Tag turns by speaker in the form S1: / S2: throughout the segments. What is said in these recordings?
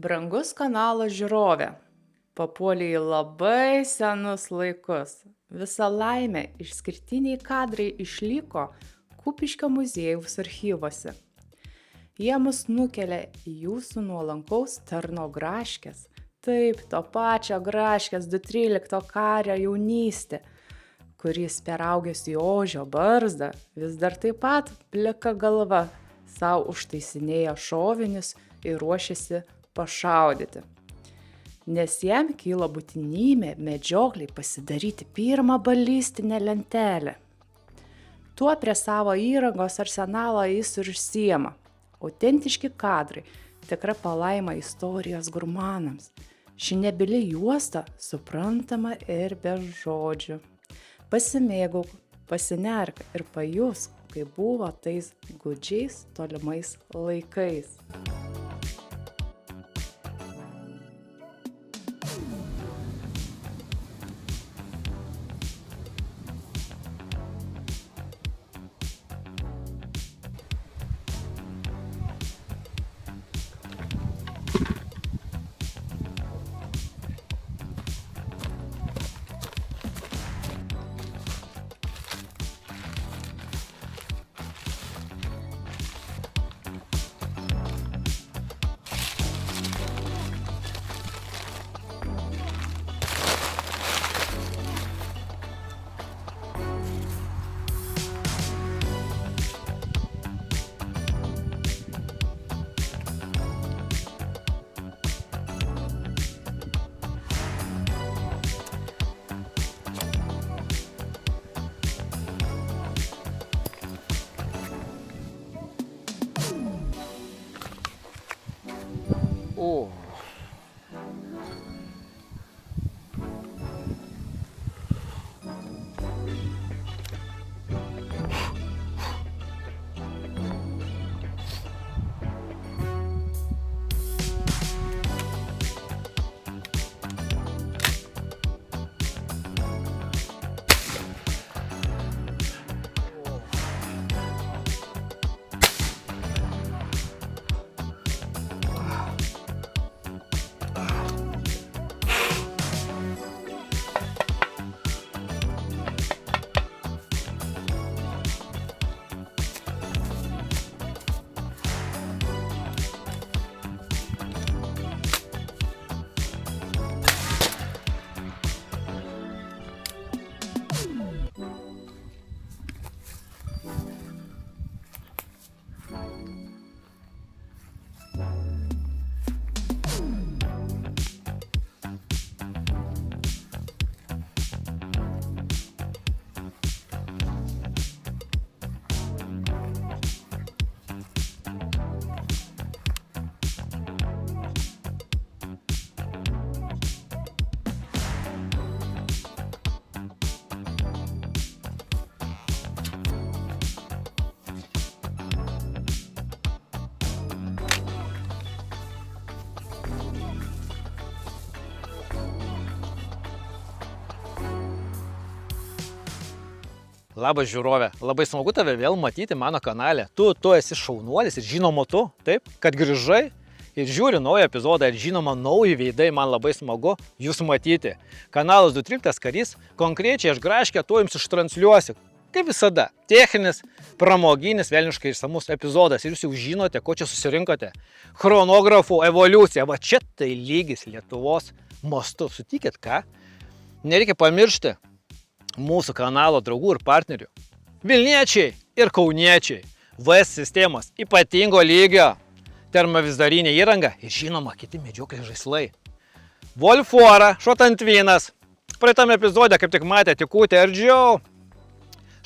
S1: Brangus kanalo žiūrovė, papuolė į labai senus laikus. Visa laimė išskirtiniai kadrai išliko Kupiškio muziejaus archyvuose. Jie mus nukelia į jūsų nuolankaus tarno Graškės. Taip, to pačio Graškės 213 kario jaunystė, kuris peraugęs į ožio barzdą, vis dar taip pat plika galva, savo užtaisinėja šovinius ir ruošiasi pašaudyti. Nes jam kilo būtinybė medžiokliai pasidaryti pirmą balistinę lentelę. Tuo prie savo įrangos arsenalo jis ir užsiema. Autentiški kadrai, tikra palaima istorijos gurmanams. Ši nebili juosta suprantama ir be žodžių. Pasimėgauk, pasinerk ir pajusk, kaip buvo tais gūdžiais tolimais laikais.
S2: O. Labas žiūrovė, labai smagu tave vėl matyti mano kanale. Tu esi šaunuolis ir žinoma tu, taip, kad grįžai ir žiūri naują epizodą ir žinoma nauji veidai, man labai smagu jūs matyti. Kanalas 213 karys, konkrečiai aš Graškę to jums ištransliuosiu. Kaip visada, techninis, pramoginis, velniškai išsamus epizodas ir jūs jau žinote, ko čia susirinkote. Chronografų evoliucija, va čia tai lygis Lietuvos mastu, sutikit ką? Nereikia pamiršti mūsų kanalo draugų ir partnerių. Vilniečiai ir kauniečiai. VS sistemos ypatingo lygio. Termovizdorinė įranga ir žinoma kiti medžioklės žaislai. Volfora, šotantvinas. Praeitame epizode, kaip tik matėte, tikutę ardžiau,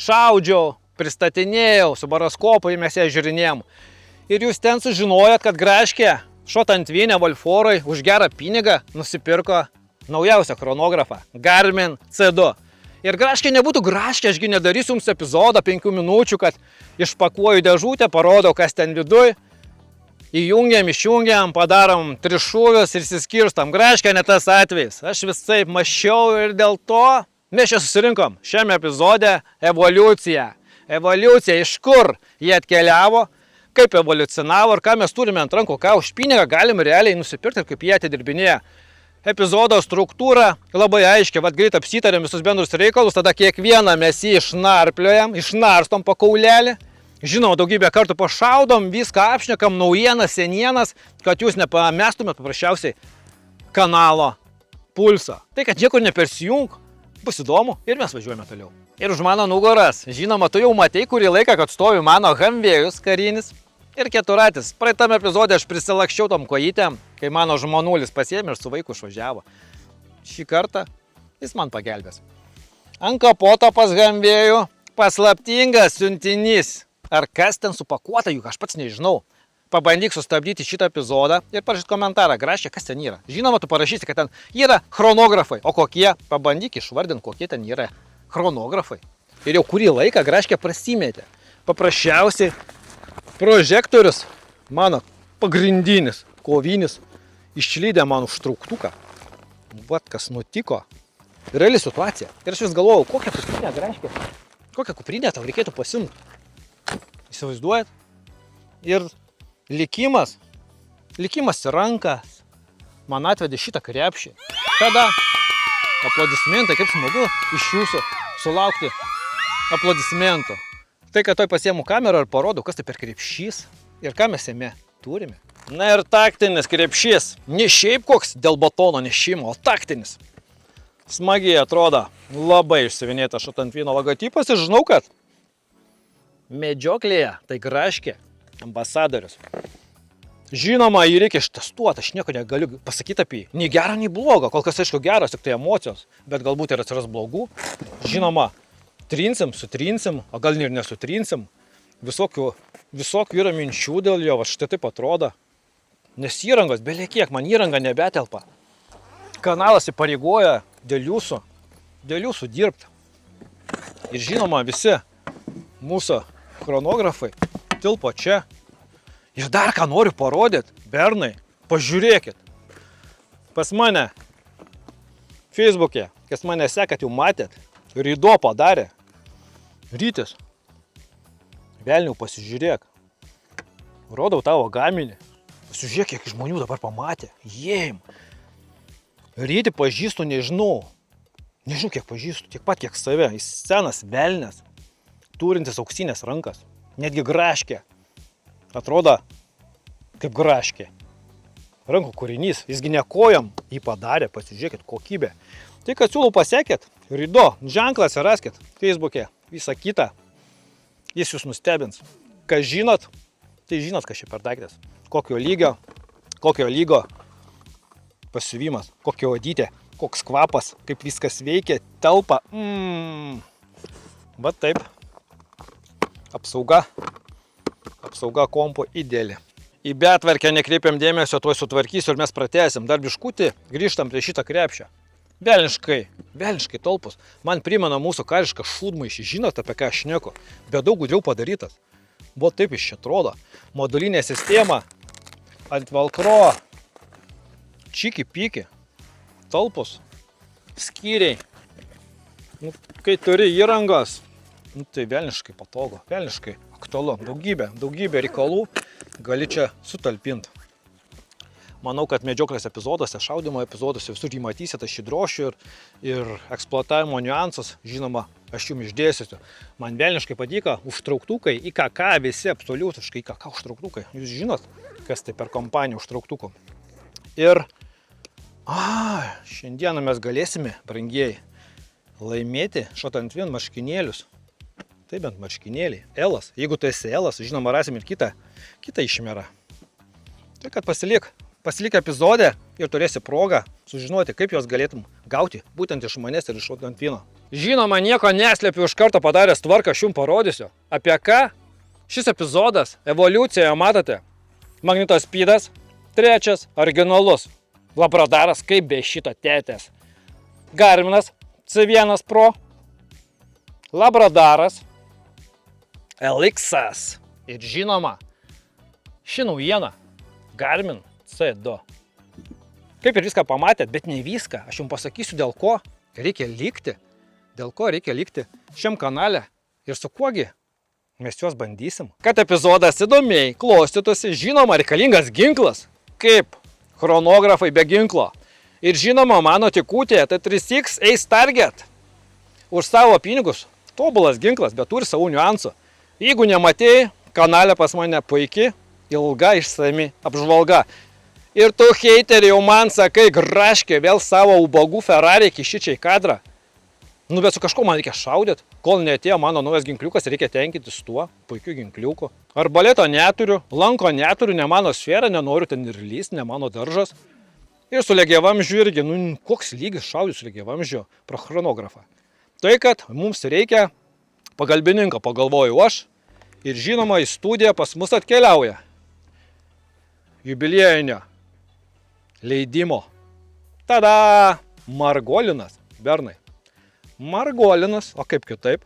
S2: šaudžiau, pristatinėjau, su baroskopu mes ją žiūrinėjom. Ir jūs ten sužinojot, kad Graškė šotantvinė Volforai už gerą pinigą nusipirko naujausią chronografą Garmin C2. Ir Graškė nebūtų Graškė, ašgi nedarysiu jums epizodą 5 minučių, kad išpakuoju dėžutę, parodau, kas ten viduj. Įjungiam, išjungiam, padarom 3 šūvius ir išsiskirstam. Graškė ne tas atvejis. Aš visai mašiau ir dėl to mes čia susirinkom šiame epizode evoliucija. Evoliucija, iš kur jie atkeliavo, kaip evoliucionavo ir ką mes turime ant rankų, ką už pinigą galim realiai nusipirkti ir kaip jie atidirbinėja. Epizodo struktūra labai aiškiai, vad greit apsitarėm visus bendrus reikalus, tada kiekvieną mes jį išnarpliojam, išnarstom po kaulelį. Žinoma, daugybę kartų pašaudom, viską apšnekam, naujienas, senienas, kad jūs nepamestumėt paprasčiausiai kanalo pulsą. Tai, kad niekur nepersijung, bus įdomu ir mes važiuojame toliau. Ir už mano nugaras, žinoma, tu jau matei kurį laiką, kad stovi mano Humvėjus karinis ir keturatis. Praeitame epizode aš prisilakščiau tom kojytėm, kai mano žmonulis pasiėmė ir su vaiku išvažiavo. Šį kartą jis man pagelbės. Ant kapoto pas Humvėjų paslaptingas siuntinys. Ar kas ten supakuota, juk aš pats nežinau. Pabandyk sustabdyti šitą epizodą ir parašyti komentarą, Graščia, kas ten yra. Žinoma, tu parašysi, kad ten yra chronografai. O kokie? Pabandyk išvardinti, kokie ten yra chronografai. Ir jau kurį laiką Graščia prasimėtė. Paprasčiausiai prožektorius, mano pagrindinis, kovinis, išlydė man užtrauktuką. Vat kas nutiko. Reali situacija. Ir aš vis galvojau, kokią kuprinę, Graščia, kokią kuprinę tau reikėtų pasimti. Įsivaizduojat? Ir likimas į rankas man atvedė šitą krepšį. Tada aplodismentai, kaip smagu iš jūsų sulaukti aplodismentų. Tai, kad toj pasiemu kamerą ir parodau, kas tai per krepšys ir ką mes jame turime. Na ir taktinis krepšys. Ne šiaip koks dėl batono nešimo, o taktinis. Smagiai atrodo, labai išsivinėtas Šotantvino logotipas ir žinau, kad medžioklėje tai Graškė ambasadorius. Žinoma, jį reikia ištestuoti, aš nieko negaliu pasakyti apie jį. Nei gerą, nei blogą, kol kas aišku geras, tik tai emocijos, bet galbūt ir atsiras blogų. Žinoma, trinsim, sutrinsim, o gal ir nesutrinsim. Visokių yra minčių dėl jo, va štai taip atrodo. Nes įrangos, belekiek, man įranga nebetelpa. Kanalas įpareigoja dėl jūsų dirbti. Ir žinoma, visi mūsų chronografai tilpo čia. Ir dar ką noriu parodyti, bernai, pažiūrėkit. Pas mane Facebook'e, kas mane sekat, jau matėt, Rydo padarė. Rytis, velniau pasižiūrėk. Rodau tavo gaminį. Pasižiūrėk, kiek žmonių dabar pamatė. Jėjim. Rytį pažįstu, nežinau. Nežinau, kiek pažįstu, tiek pat, kiek save. Jis senas velnias, turintis auksinės rankas. Netgi Graškė. Atrodo kaip Graškė. Rankų kūrinys. Jisgi ne kojam jį padarė. Pasižiūrėkit, kokybė. Tai, kad siūlau pasekit, Rydo, ženklą atsiraskit Facebook'e. Visą kitą. Jis jūs nustebins. Kas žinot, tai žinot, kas čia per daiktas. Kokio lygo pasiuvimas, kokio odytė, koks kvapas, kaip viskas veikia, telpa. Va taip. Apsauga kompo ideali. Į betvarkę nekreipiam dėmesio, tuoj sutvarkysiu ir mes pratęsim. Dar biškutį grįžtam prie šitą krepšę. Velniškai tolpus. Man primena mūsų karišką šūdmaišį. Žinot, apie ką aš šneku, bet daug gudriau padarytas. Buvo taip iš čia atrodo. Modulinė sistema ant velcro. Čiki-piki. Tolpus. Skyriai. Kai turi įrangos, tai velniškai patogu, velniškai aktualu. Daugybė reikalų gali čia sutalpinti. Manau, kad medžioklės epizoduose, šaudymo epizoduose visur jį matysite, aš jį drošiu ir eksploatavimo niuansus, žinoma, aš jums išdėsiu. Man velniškai patiko užtrauktukai, IKK visi, absoliutiškai IKK užtrauktukai. Jūs žinot, kas tai per kompanija užtrauktukų. Ir šiandieną mes galėsime, brangieji, laimėti Šotantvin marškinėlius. Tai bent marškinėliai. Elas. Jeigu tu esi Elas, žinoma, rasim ir kitą išmerą. Tai kad pasilik epizodė ir turėsi progą sužinoti, kaip jos galėtum gauti būtent iš manęs ir iš Šotantvino. Žinoma, nieko neslepiu, iš karto padaręs tvarką, aš jums parodysiu. Apie ką? Šis epizodas evoliucijoje matote. Magnetospeedas, trečias, originalus. Labradaras kaip be šito tėtės. Garminas C1 Pro. Labradaras. Elixas. Ir žinoma, ši naujiena Garmin C2. Kaip ir viską pamatėt, bet ne viską. Aš jums pasakysiu, dėl ko reikia likti šiam kanale ir su kuogi Mes juos bandysim. Kad epizodas įdomiai klostytųsi, žinoma, reikalingas ginklas. Kaip chronografai be ginklo. Ir žinoma, mano tikutė, tai 3X Ace Target. Už savo pinigus tobulas ginklas, bet turi savų niuansų. Jeigu nematėjai, kanale pas mane puikiai, ilga išsami apžvalga. Ir tu, heiteriai, jau man sakai, graškė vėl savo ubagų Ferrari kišičiai kadrą. Nu, bet su kažko man reikia šaudyti. Kol neatėjo mano naujas ginkliukas, reikia tenkintis tuo puikiu ginkliuku. Arbaleto neturiu, lanko neturiu, ne mano sfera, nenoriu ten ir lyst, ne mano daržas. Ir su legiavamžiu irgi, nu, koks lygis šaudyti su legiavamžiu pro chronografą. Tai, kad mums reikia pagalbininką, pagalvoju aš. Ir žinoma, į studiją pas mus atkeliauja jubiliejinio leidimo. Tada! Margolinas, bernai. Margolinas, o kaip kitaip.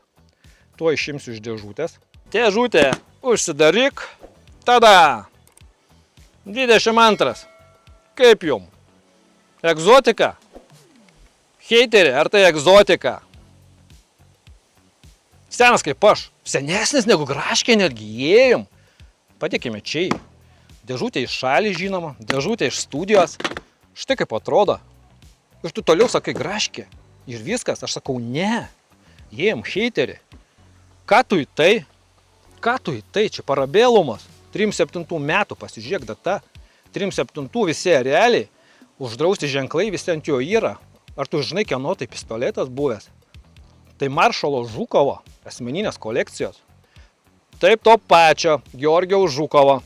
S2: Tuo išimsiu iš dėžutės. Dėžutė užsidaryk. Tada! 22. Kaip jum? Egzotika? Heiteriai, ar tai egzotika? Senas kaip aš. Senesnis negu graškė netgi ėjom. Patikime čia. Dėžutė iš šalį žinoma, dėžutė iš studijos. Štai kaip atrodo. Ir tu toliau sakai graškė. Ir viskas, aš sakau ne. Ėjom heiteriai. Ką tu į tai? Ką tu į tai? Čia parabėlumas. 37 metų, pasižiūrėk data. 37 visi realiai. Uždrausti ženklai visi ant jo yra. Ar tu žinai, kieno tai pistoletas buvęs? Tai Maršalo Žukovo asmeninės kolekcijos. Taip to pačio Georgijaus Žukovo,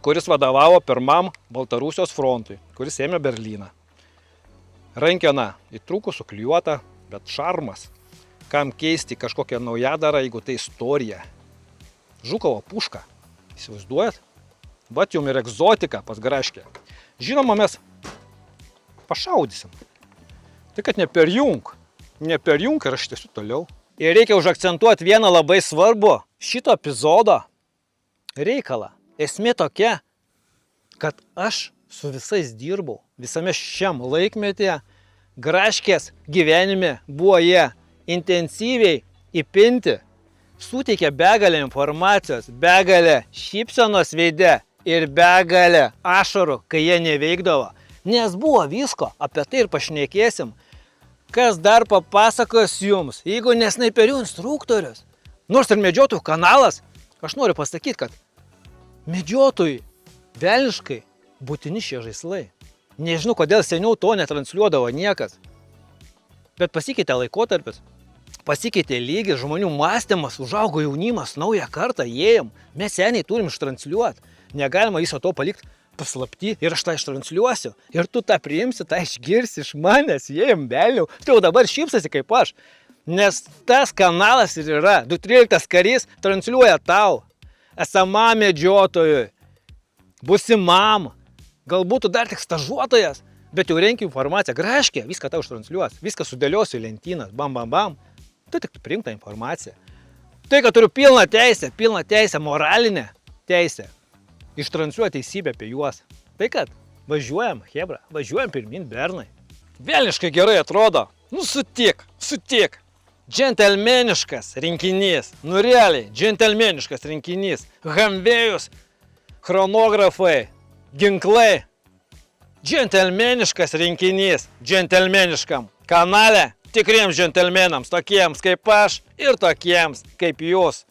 S2: kuris vadovavo pirmam Baltarusijos frontui, kuris ėmė Berlyną. Rankena įtrūkus suklijuota, bet šarmas. Kam keisti kažkokią naujadarą, jeigu tai istorija. Žukovo puška. Įsivaizduojat? Vat jum ir egzotika pas graškę. Žinoma, mes pašaudysim. Tai kad neperjung ir aš tiesiu toliau. Ir reikia užakcentuoti vieną labai svarbu šito epizodo reikalą. Esmė tokia, kad aš su visais dirbau. Visame šiam laikmetyje graškės gyvenime buvo jie intensyviai įpinti. Suteikė begalę informacijos, begalę šypsenos veide ir begalę ašarų, kai jie neveikdavo. Nes buvo visko, apie tai ir pašnekėsim. Kas dar papasakos jums, jeigu ne snaiperių instruktorius, nors ir medžiotojų kanalas, aš noriu pasakyti, kad medžiotojai velniškai būtini šie žaislai. Nežinau, kodėl seniau to netransliuodavo niekas. Bet pasikeitė laikotarpis, pasikeitė lygis, žmonių mąstymas, užaugo jaunimas, naują kartą ėjom. Mes seniai turim ištransliuoti. Negalima viso to palikti paslapti ir aš tą ištransliuosiu. Ir tu tą priimsi, tą išgirsi iš manęs, ėjom vėliau. Tu jau dabar šypsasi kaip aš. Nes tas kanalas ir yra. 213 karys transliuoja tau. Esamam medžiotojui. Būsimam. Galbūt tu dar tik stažuotojas. Bet jau renki informaciją. Graškė, viską tau ištransliuos. Viską sudėliosiu į lentynas. Bam, bam, bam. Tu tik priimk tą informaciją. Tai, kad turiu pilną teisę, moralinę teisę. Ištransliuoja teisybę apie juos. Tai kad, važiuojam, hebra, važiuojam pirmin, bernai. Velniškai gerai atrodo. Nu, sutik. Džentelmeniškas rinkinys. Nu, realiai, džentelmeniškas rinkinys. Hamvėjus, chronografai, ginklai. Džentelmeniškas rinkinys. Džentelmeniškam kanale tikriems džentelmenams, tokiems kaip aš ir tokiems kaip jūs.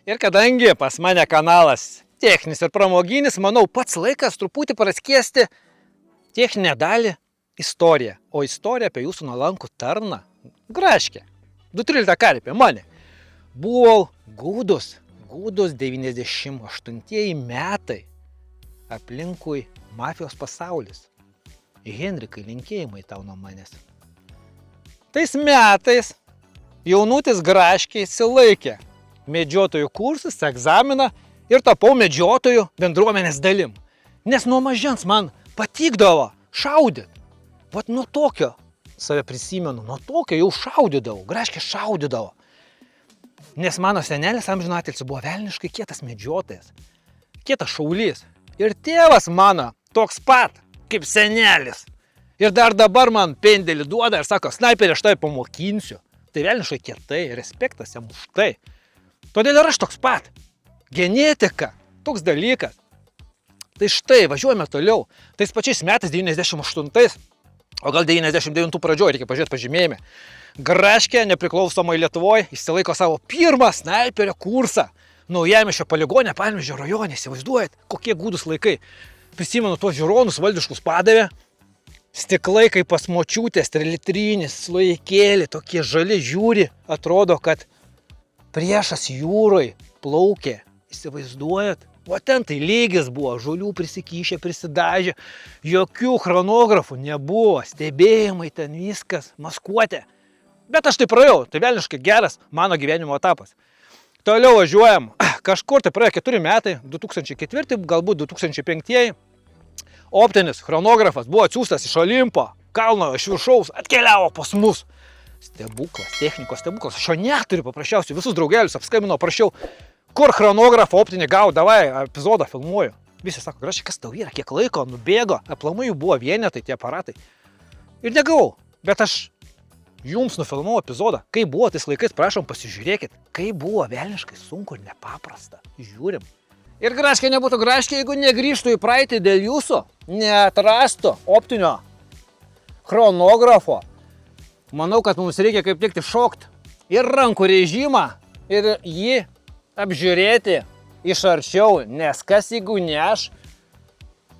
S2: Ir kadangi pas mane kanalas techninis ir pramoginis, manau, pats laikas truputį praskiesti techninę dalį istoriją. O istorija apie jūsų nuolankų tarną graškę. 213 karį apie mane. Buvau gūdus 98 metai. Aplinkui mafijos pasaulis. Henrikai, linkėjimai tau nuo manęs. Tais metais jaunutis graškiai įsilaikė medžiotojų kursus, egzaminą ir tapau medžiotojų bendruomenės dalim. Nes nuo mažens man patikdavo šaudyt. Vat nuo tokio save prisimenu, nuo tokio jau šaudydavau, graškiai šaudydavo. Nes mano senelis amžinatilsį buvo velniškai kietas medžiotojas, kietas šaulys. Ir tėvas mano toks pat kaip senelis. Ir dar dabar man pendelį duoda ir sako, snaiperį, aš tai pamokinsiu. Tai velniškai kietai, respektas jam už tai. Todėl ir aš toks pat. Genetika, toks dalykas. Tai štai, važiuojame toliau. Tais pačiais metais 98, o gal 99 pradžioje, reikia pažiūrėti pažymėjime. Graškė, nepriklausomai Lietuvoje, išsilaiko savo pirmą snaiperio kursą. Naujamiesčio poligone, Panevėžio rajone, įsivaizduojat, kokie gūdus laikai. Prisimenu tuos žiūronus valdiškus padavė. Stiklai kaip pas močiutės, trilitrinis, slojikėlį, tokie žali žiūri. Atrodo, kad priešas jūroj plaukė. Įsivaizduojat? O ten tai lygis buvo, žolių prisikyšę, prisidažę. Jokių chronografų nebuvo, stebėjimai ten viskas, maskuotė. Bet aš tai praėjau, tai velniškai geras mano gyvenimo etapas. Toliau važiuojam, kažkur tai praėjo 4 metai, 2004, galbūt 2005. Optinis chronografas buvo atsiųstas iš Olimpo, kalno iš viršaus, atkeliavo pas mus. Stebuklas, technikos stebuklas. Aš jo neturiu paprasčiausiai, visus draugelius apskambinau, prašiau, kur chronografą optinį gau, davai, epizodą filmuoju. Visi sako, Graškė, kas tau yra, kiek laiko, nubėgo, aplamai jų buvo vienetai tie aparatai. Ir negavau, bet aš jums nufilmavau epizodą. Kaip buvo tais laikais, prašom, pasižiūrėkit. Kaip buvo velniškai sunku ir nepaprasta. Žiūrim. Ir Graškė nebūtų Graškė, jeigu negrįžtų į praeitį dėl jūsų, neatrastų optinio chronografo. Manau, kad mums reikia kaip tik šokti ir rankų režimą ir jį apžiūrėti iš arčiau, nes kas jeigu ne aš,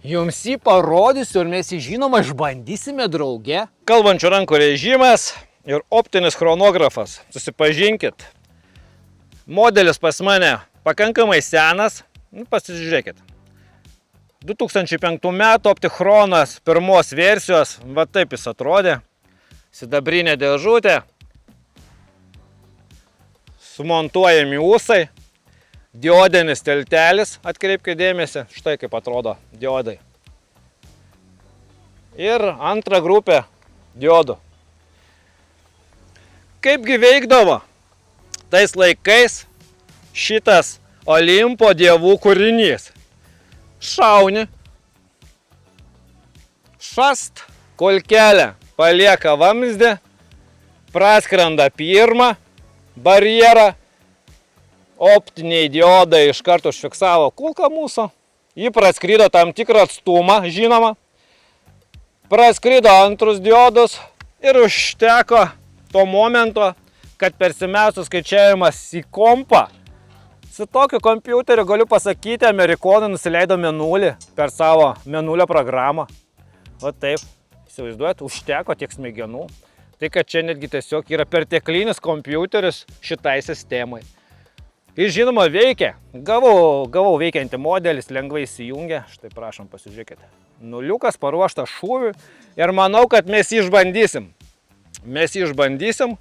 S2: jums jį parodysiu ir mes jį žinoma išbandysime drauge. Kalbančių rankų režimas ir optinis chronografas. Susipažinkit. Modelis pas mane pakankamai senas. Pasižiūrėkit. 2005 metų optichronas pirmos versijos. Va taip jis atrodė. Sidabrinė dėžutė. Sumontuojami ūsai. Diodinis tiltelis, atkreipkite dėmesį, štai kaip atrodo diodai. Ir antra grupė diodų. Kaipgi veikdavo tais laikais šitas Olimpo dievų kūrinys? Šauni, šast, kolkelę palieka vamzdį, praskrenda pirmą barjerą, optiniai diodai iš karto užfiksavo kulką mūsų. Ji praskrydo tam tikrą atstumą, žinoma. Praskrydo antrus diodus ir užteko to momento, kad persimestų skaičiavimas į kompą. Su tokiu kompiuteriu galiu pasakyti, amerikonai nusileido mėnulį per savo mėnulio programą. O taip, įsivaizduojat, užteko tiek smegenų. Tai kad čia netgi tiesiog yra perteklinis kompiuteris šitai sistemai. Ir žinoma veikia. Gavau veikiantį modelis, lengvai įsijungia. Štai prašom, pasižiūrėkite. Nuliukas paruoštas šūviui ir manau, kad mes jį išbandysim. Mes jį išbandysim,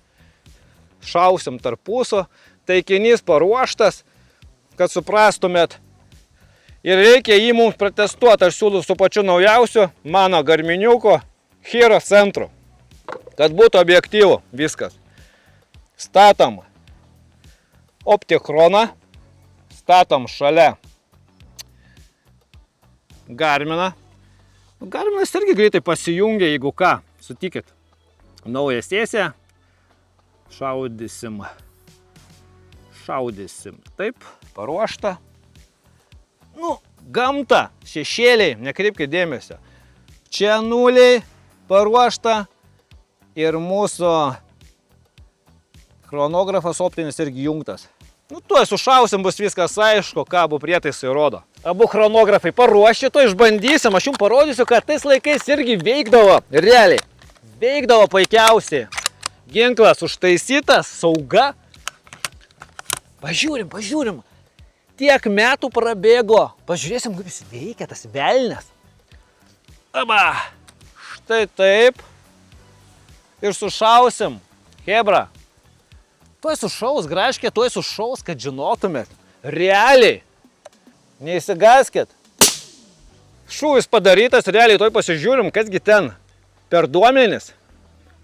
S2: šausim tarpusų, taikinys paruoštas, kad suprastumėt. Ir reikia jį mums protestuoti, aš siūlau su pačiu naujausiu mano Garminiuko Hero centru, kad būtų objektyvu viskas. Statom optichroną, statom šalia Garminą. Garminas irgi greitai pasijungia, jeigu ką, sutikit. Nauja sesija, šaudysim. Taip, paruošta. Gamta, šešėliai, nekreipkite dėmesio. Čia nuliai, paruošta ir mūsų chronografas optinis irgi jungtas. Tuoj sušausim, bus viskas aišku, ką abu prietaisai rodo. Abu chronografai paruošti, to išbandysim, aš jums parodysiu, kad tais laikais irgi veikdavo, realiai. Veikdavo puikiausiai. Ginklas užtaisytas, sauga. Pažiūrim. Tiek metų prabėgo. Pažiūrėsim, kaip jis veikia, tas velnias. Štai taip. Ir sušausim. Hebra. Tuoj sušaus, Graškė, tuoj sušaus, kad žinotumėt. Realiai. Neįsigaskit. Šūvis padarytas, realiai tuoj pasižiūrim, kasgi ten per duomenis.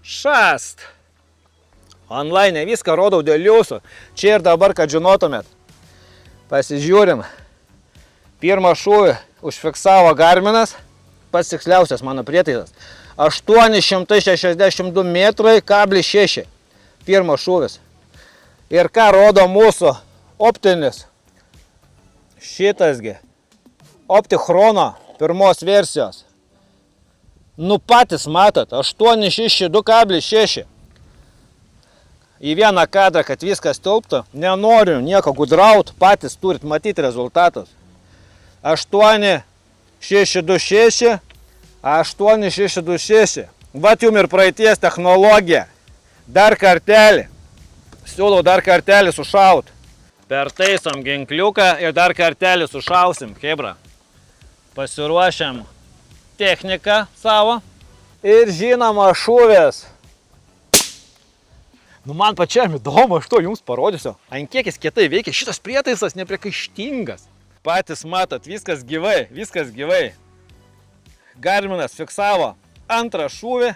S2: Šast. Online viską rodau dėl jūsų. Čia ir dabar, kad žinotumėt. Pasižiūrim. Pirmą šūvį užfiksavo Garminas. Pats tiksliausias mano prietaisas. 862 metrai, kablis 6. Pirmas šūvis. Ir ką rodo mūsų optinis. Šitasgi. Optichrono pirmos versijos. Nu patys matot, 862,6. Į vieną kadrą, kad viskas tilptų. Nenoriu nieko gudraut, patys turit matyti rezultatus. 8,626, 8,626. Vat jums ir praeities technologija. Dar kartelį. Siūlau dar kartelį sušaut. Pertaisom ginkliuką ir dar kartelį sušausim, hebra. Pasiruošiam techniką savo. Ir žinoma šūvės. Nu man pačiam įdomu, aš to jums parodysiu. Ant kiek jis kietai veikia, šitas prietaisas nepriekaištingas. Patys matot, viskas gyvai, viskas gyvai. Garminas fiksavo antrą šūvį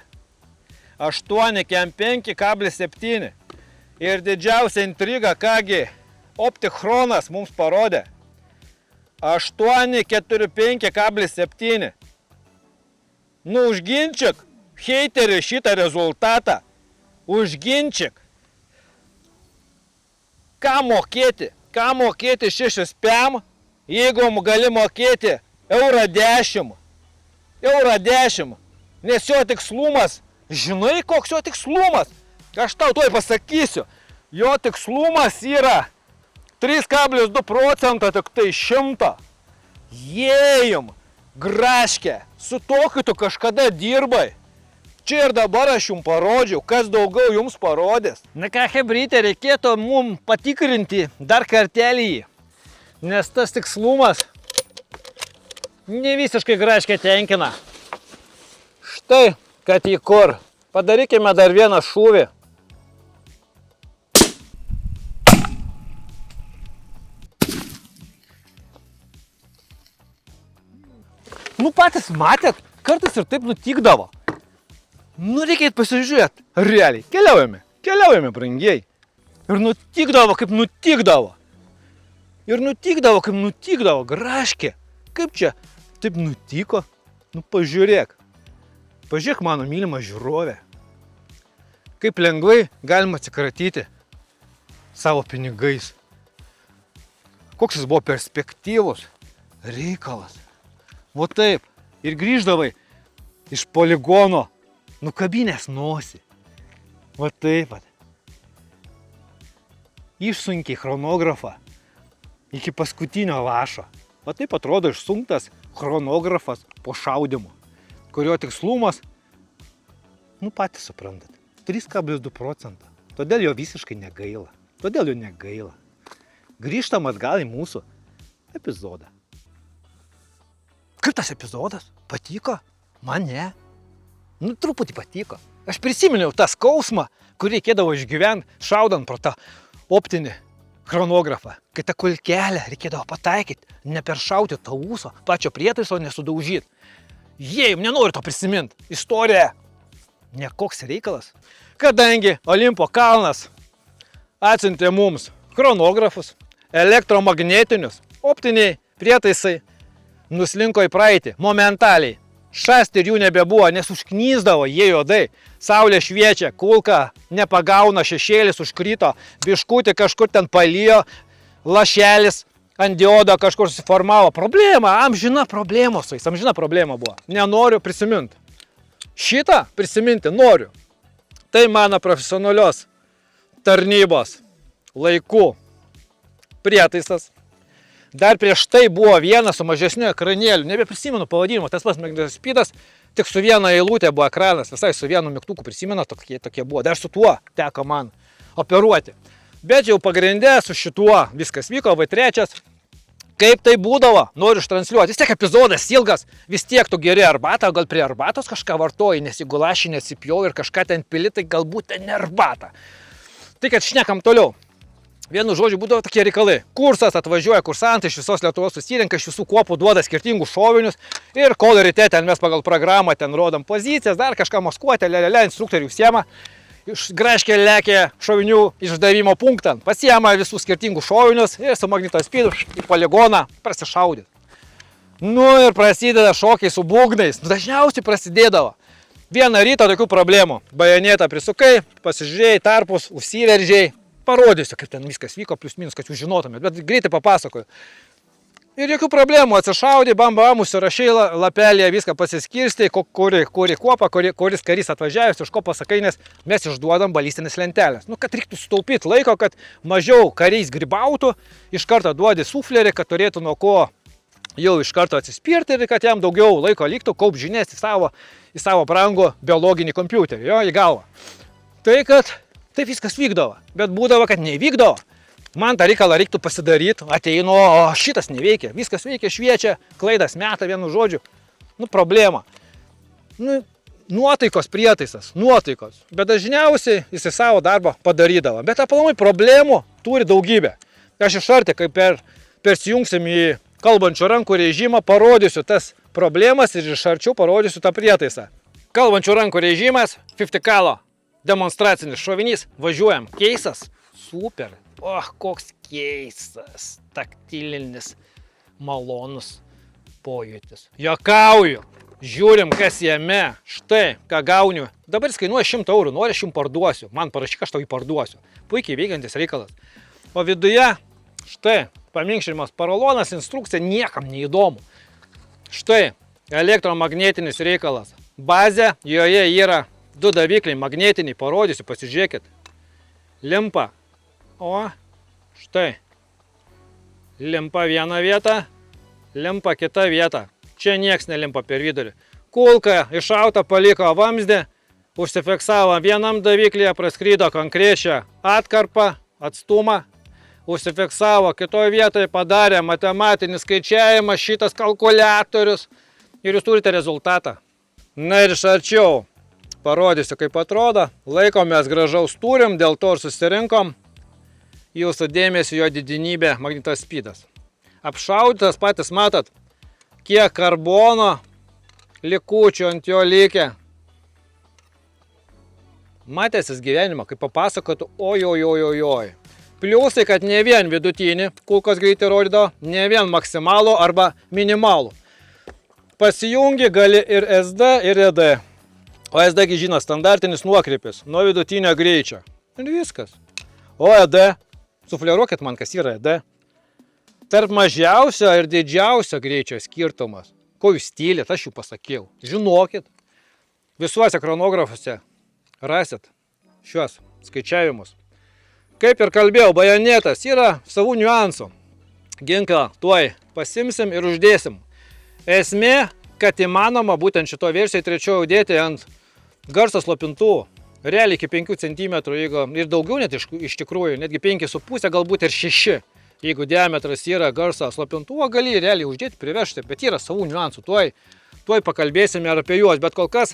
S2: 8,5,7. Ir didžiausia intriga, kągi Optichronas mums parodė 8,45,7. Nu užginčik, heiteri, šitą rezultatą. Užginčik. Ką mokėti? Ką mokėti 6 PM, jeigu gali mokėti €10. €10. Nes jo tikslumas, žinai koks jo tikslumas? Aš tau tuoj pasakysiu. Jo tikslumas yra 3,2% tik tai 100. Jėjum, graškė, su tokiu tu kažkada dirbai. Čia ir dabar aš jums parodžiau, kas daugiau jums parodės. Na ką, hebrytė, reikėtų mums patikrinti dar kartelį. Nes tas tikslumas ne visiškai graškė tenkina. Štai, kad į kur. Padarykime dar vieną šūvį. Nu patys matėt, kartais ir taip nutikdavo. Nu reikėt pasižiūrėt, realiai, keliaujame, brangiai. Ir nutikdavo, kaip nutikdavo. Ir nutikdavo, kaip nutikdavo, graškė. Kaip čia taip nutiko? Nu pažiūrėk. Pažiūrėk mano mylimą žiūrovę. Kaip lengvai galima atsikratyti savo pinigais. Koks jis buvo perspektyvus reikalas. O taip, ir grįždavai iš poligono, nukabinės nosį. Va taip pat. Išsunkiai chronografą iki paskutinio lašo. Va taip atrodo išsunktas chronografas po šaudymu, kurio tikslumas, nu patys suprantat, 3,2%. Todėl jo visiškai negaila. Grįžtam atgal į mūsų epizodą. Kaip tas epizodas? Patiko? Man ne. Nu, truputį patiko. Aš prisiminiau tą skausmą, kurį reikėdavo išgyventi, šaudant pro tą optinį chronografą. Kai tą kulkelę reikėdavo pataikyti, neperšauti to ūso, pačio prietaiso nesudaužyti. Jei, nenoriu to prisiminti. Istorija. Nekoks reikalas. Kadangi Olimpo kalnas atsiuntė mums chronografus, elektromagnetinius, optiniai prietaisai, nuslinko į praeitį, momentaliai. Šast ir jų nebebuvo, nes užknyzdavo jie juodai. Saulė šviečia, kulka nepagauna, šešėlis užkrito, biškutį kažkur ten palijo, lašelis ant diodo kažkur susiformavo. Problema, amžina problema su jais, amžina problema buvo. Nenoriu prisiminti. Šitą prisiminti noriu. Tai mano profesionalios tarnybos laikų prietaisas. Dar prieš tai buvo vienas su mažesniu ekranėliu, nebeprisimenu pavadinimo, tas pats Magnetinis Speedas, tik su viena eilutė buvo ekranas, visai su vienu mygtuku prisimenu, tokie buvo. Dar su tuo teko man operuoti. Bet jau pagrindė su šituo viskas vyko, V3. Kaip tai būdavo, noriu ištransliuoti. Vis tiek epizodas ilgas, vis tiek tu geri arbatą, gal prie arbatos kažką vartoji, nes jeigu lašį nesipjau ir kažką ten pili, tai galbūt ten ne arbata. Tai kad šnekam toliau. Vienu žodžiu būdavo tokie reikalai. Kursas atvažiuoja, kursantai iš visos Lietuvos susirenka, iš visų kuopų duoda skirtingus šovinius ir kol ryte ten mes pagal programą ten rodom pozicijas, dar kažką maskuotę, instruktorių užsiema. Graškė lėkė šovinių išdavimo punktą, pasiema visų skirtingų šovinius ir su Magnetinis Speedu į poligoną prasišaudyt. Nu ir prasideda šokiai su būgnais, dažniausiai prasidėdavo. Vieną rytą tokių problemų. Bajonėtą prisukai, pasižiūrėjai tarpus, užsiveržiai, parodysiu, kaip ten viskas vyko, plius minus, kad jūs žinotumėt, bet greitai papasakoju. Ir jokių problemų, atsišaudė, bam, užsirašai lapelėje, viską pasiskirstė, kuri kuopa, kuris karys atvažiavęs, iš ko pasakai, nes mes išduodam balistinės lentelės. Nu, kad reiktų sutaupyti laiko, kad mažiau kariais grybautų, iš karto duodi suflerį, kad turėtų nuo ko jau iš karto atsispirti ir kad jam daugiau laiko liktų kaup žinias į savo brangų biologinį kompiuterį, jo, į galvą. Tai, kad taip viskas vykdavo, bet būdavo, kad nevykdavo. Man tą reikalą reiktų pasidaryti, ateinu, o šitas neveikia, viskas veikia, šviečia, klaidas meta vienu žodžiu. Nu, problema. Nu, nuotaikos prietaisas, nuotaikos. Bet dažniausiai jisai savo darbą padarydavo. Bet aplamai problemų turi daugybę. Aš iš arti, kai persijungsim į kalbančių rankų režimą, parodysiu tas problemas ir iš arčiau parodysiu tą prietaisą. Kalbančių rankų režimas, 50 kalo demonstracinis šovinys, važiuojam. Keisas, super. Koks keistas, taktilinis, malonus pojūtis. Juokauju, žiūrim, kas jame, štai, ką gauniu. Dabar jis kainuoja 100 eurų, nori, aš jums parduosiu. Man parašyk, aš tau jį parduosiu. Puikiai veikiantis reikalas. O viduje, štai, paminkščimas paralonas, instrukcija, niekam neįdomu. Štai, elektromagnetinis reikalas. Bazė, joje yra 2 davikliai magnetiniai, parodysiu, pasižiūrėkit. Limpa. O, štai, limpa vieną vietą, limpa kitą vietą. Čia nieks nelimpa per vidurį. Kulka iššauta, paliko vamzdį, užsifiksavo vienam daviklyje, praskrydo konkrečią atkarpą, atstumą, užsifiksavo kitoje vietoje, padarė matematinį skaičiavimą, šitas kalkuliatorius ir jūs turite rezultatą. Na ir iš arčiau parodysiu, kaip atrodo. Laikomės gražaus turim, dėl to ir susirinkom. Jūsų dėmesio jo didinybė magnetas speedas. Apšaudytas, patys matot, kiek karbono likučių ant jo likę. Matėsis gyvenimą, kaip papasakotų, ojojojojoj. Pliusai, kad ne vien vidutinį kulkos greitį rodo, ne vien maksimalų arba minimalų. Pasijungi gali ir SD, ir ED. O SD, žino, standartinis nuokrypis nuo vidutinio greičio. Ir viskas. O ED, sufleruokit man, kas yra ED. Tarp mažiausio ir didžiausio greičio skirtumas. Ko jūs tylit, aš jų pasakiau. Žinokit, visuose chronografuose rasit šiuos skaičiavimus. Kaip ir kalbėjau, bajonetas yra savų niuansų. Ginklą tuoj pasimsim ir uždėsim. Esmė, kad įmanoma būtent šito versijoje trečiojo dėti ant garso slopintuvų. Realiai iki 5 cm, jeigu ir daugiau net iš tikrųjų, netgi 5,5, galbūt ir 6. Jeigu diametras yra garso slopintuvo, gali realiai uždėti, privežti, bet yra savų niuansų. Tuoj pakalbėsime ir apie juos, bet kol kas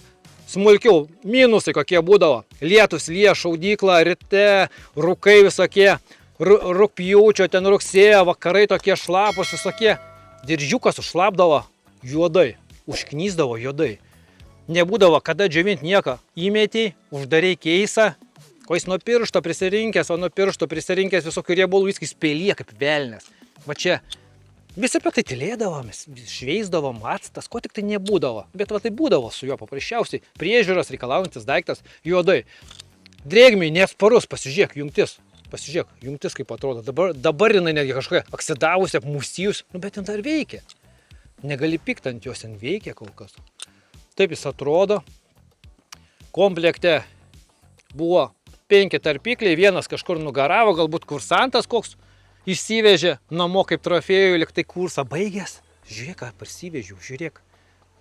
S2: smulkiau minusai kokie būdavo. Lietus lyja, šaudykla, ryte, rūkai visokie, rugpjūčio, ten rugsėjo, vakarai tokie šlapus visokie. Diržiukas užšlapdavo juodai, užknysdavo juodai. Nebūdavo kada džiovinti nieko. Įmetei, uždarei keisą, ko jis nuo piršto prisirinkęs, o nuo piršto prisirinkęs visokių riebalų viskas spėlė kaip velnės. Va čia visi apie tai tylėdavom, šveisdavom, actas, ko tik tai nebūdavo. Bet va tai būdavo su juo paprasčiausiai. Priežiūros reikalaujantis daiktas juodai. Drėgmiai neatsparus, pasižiūrėk jungtis. Pasižiūrėk, jungtis kaip atrodo. Dabar jinai netgi kažkokia oksidavusi, apmūstijus, bet jin dar veikia. Negali pykti ant jos, jin veikia kol kas. Taip jis atrodo. Komplekte buvo 5 tarpikliai, vienas kažkur nugaravo, galbūt kursantas koks išsivežė namo kaip trofėjų, lyg tai kursą baigęs. Žiūrėk, ką parsivežiau, žiūrėk,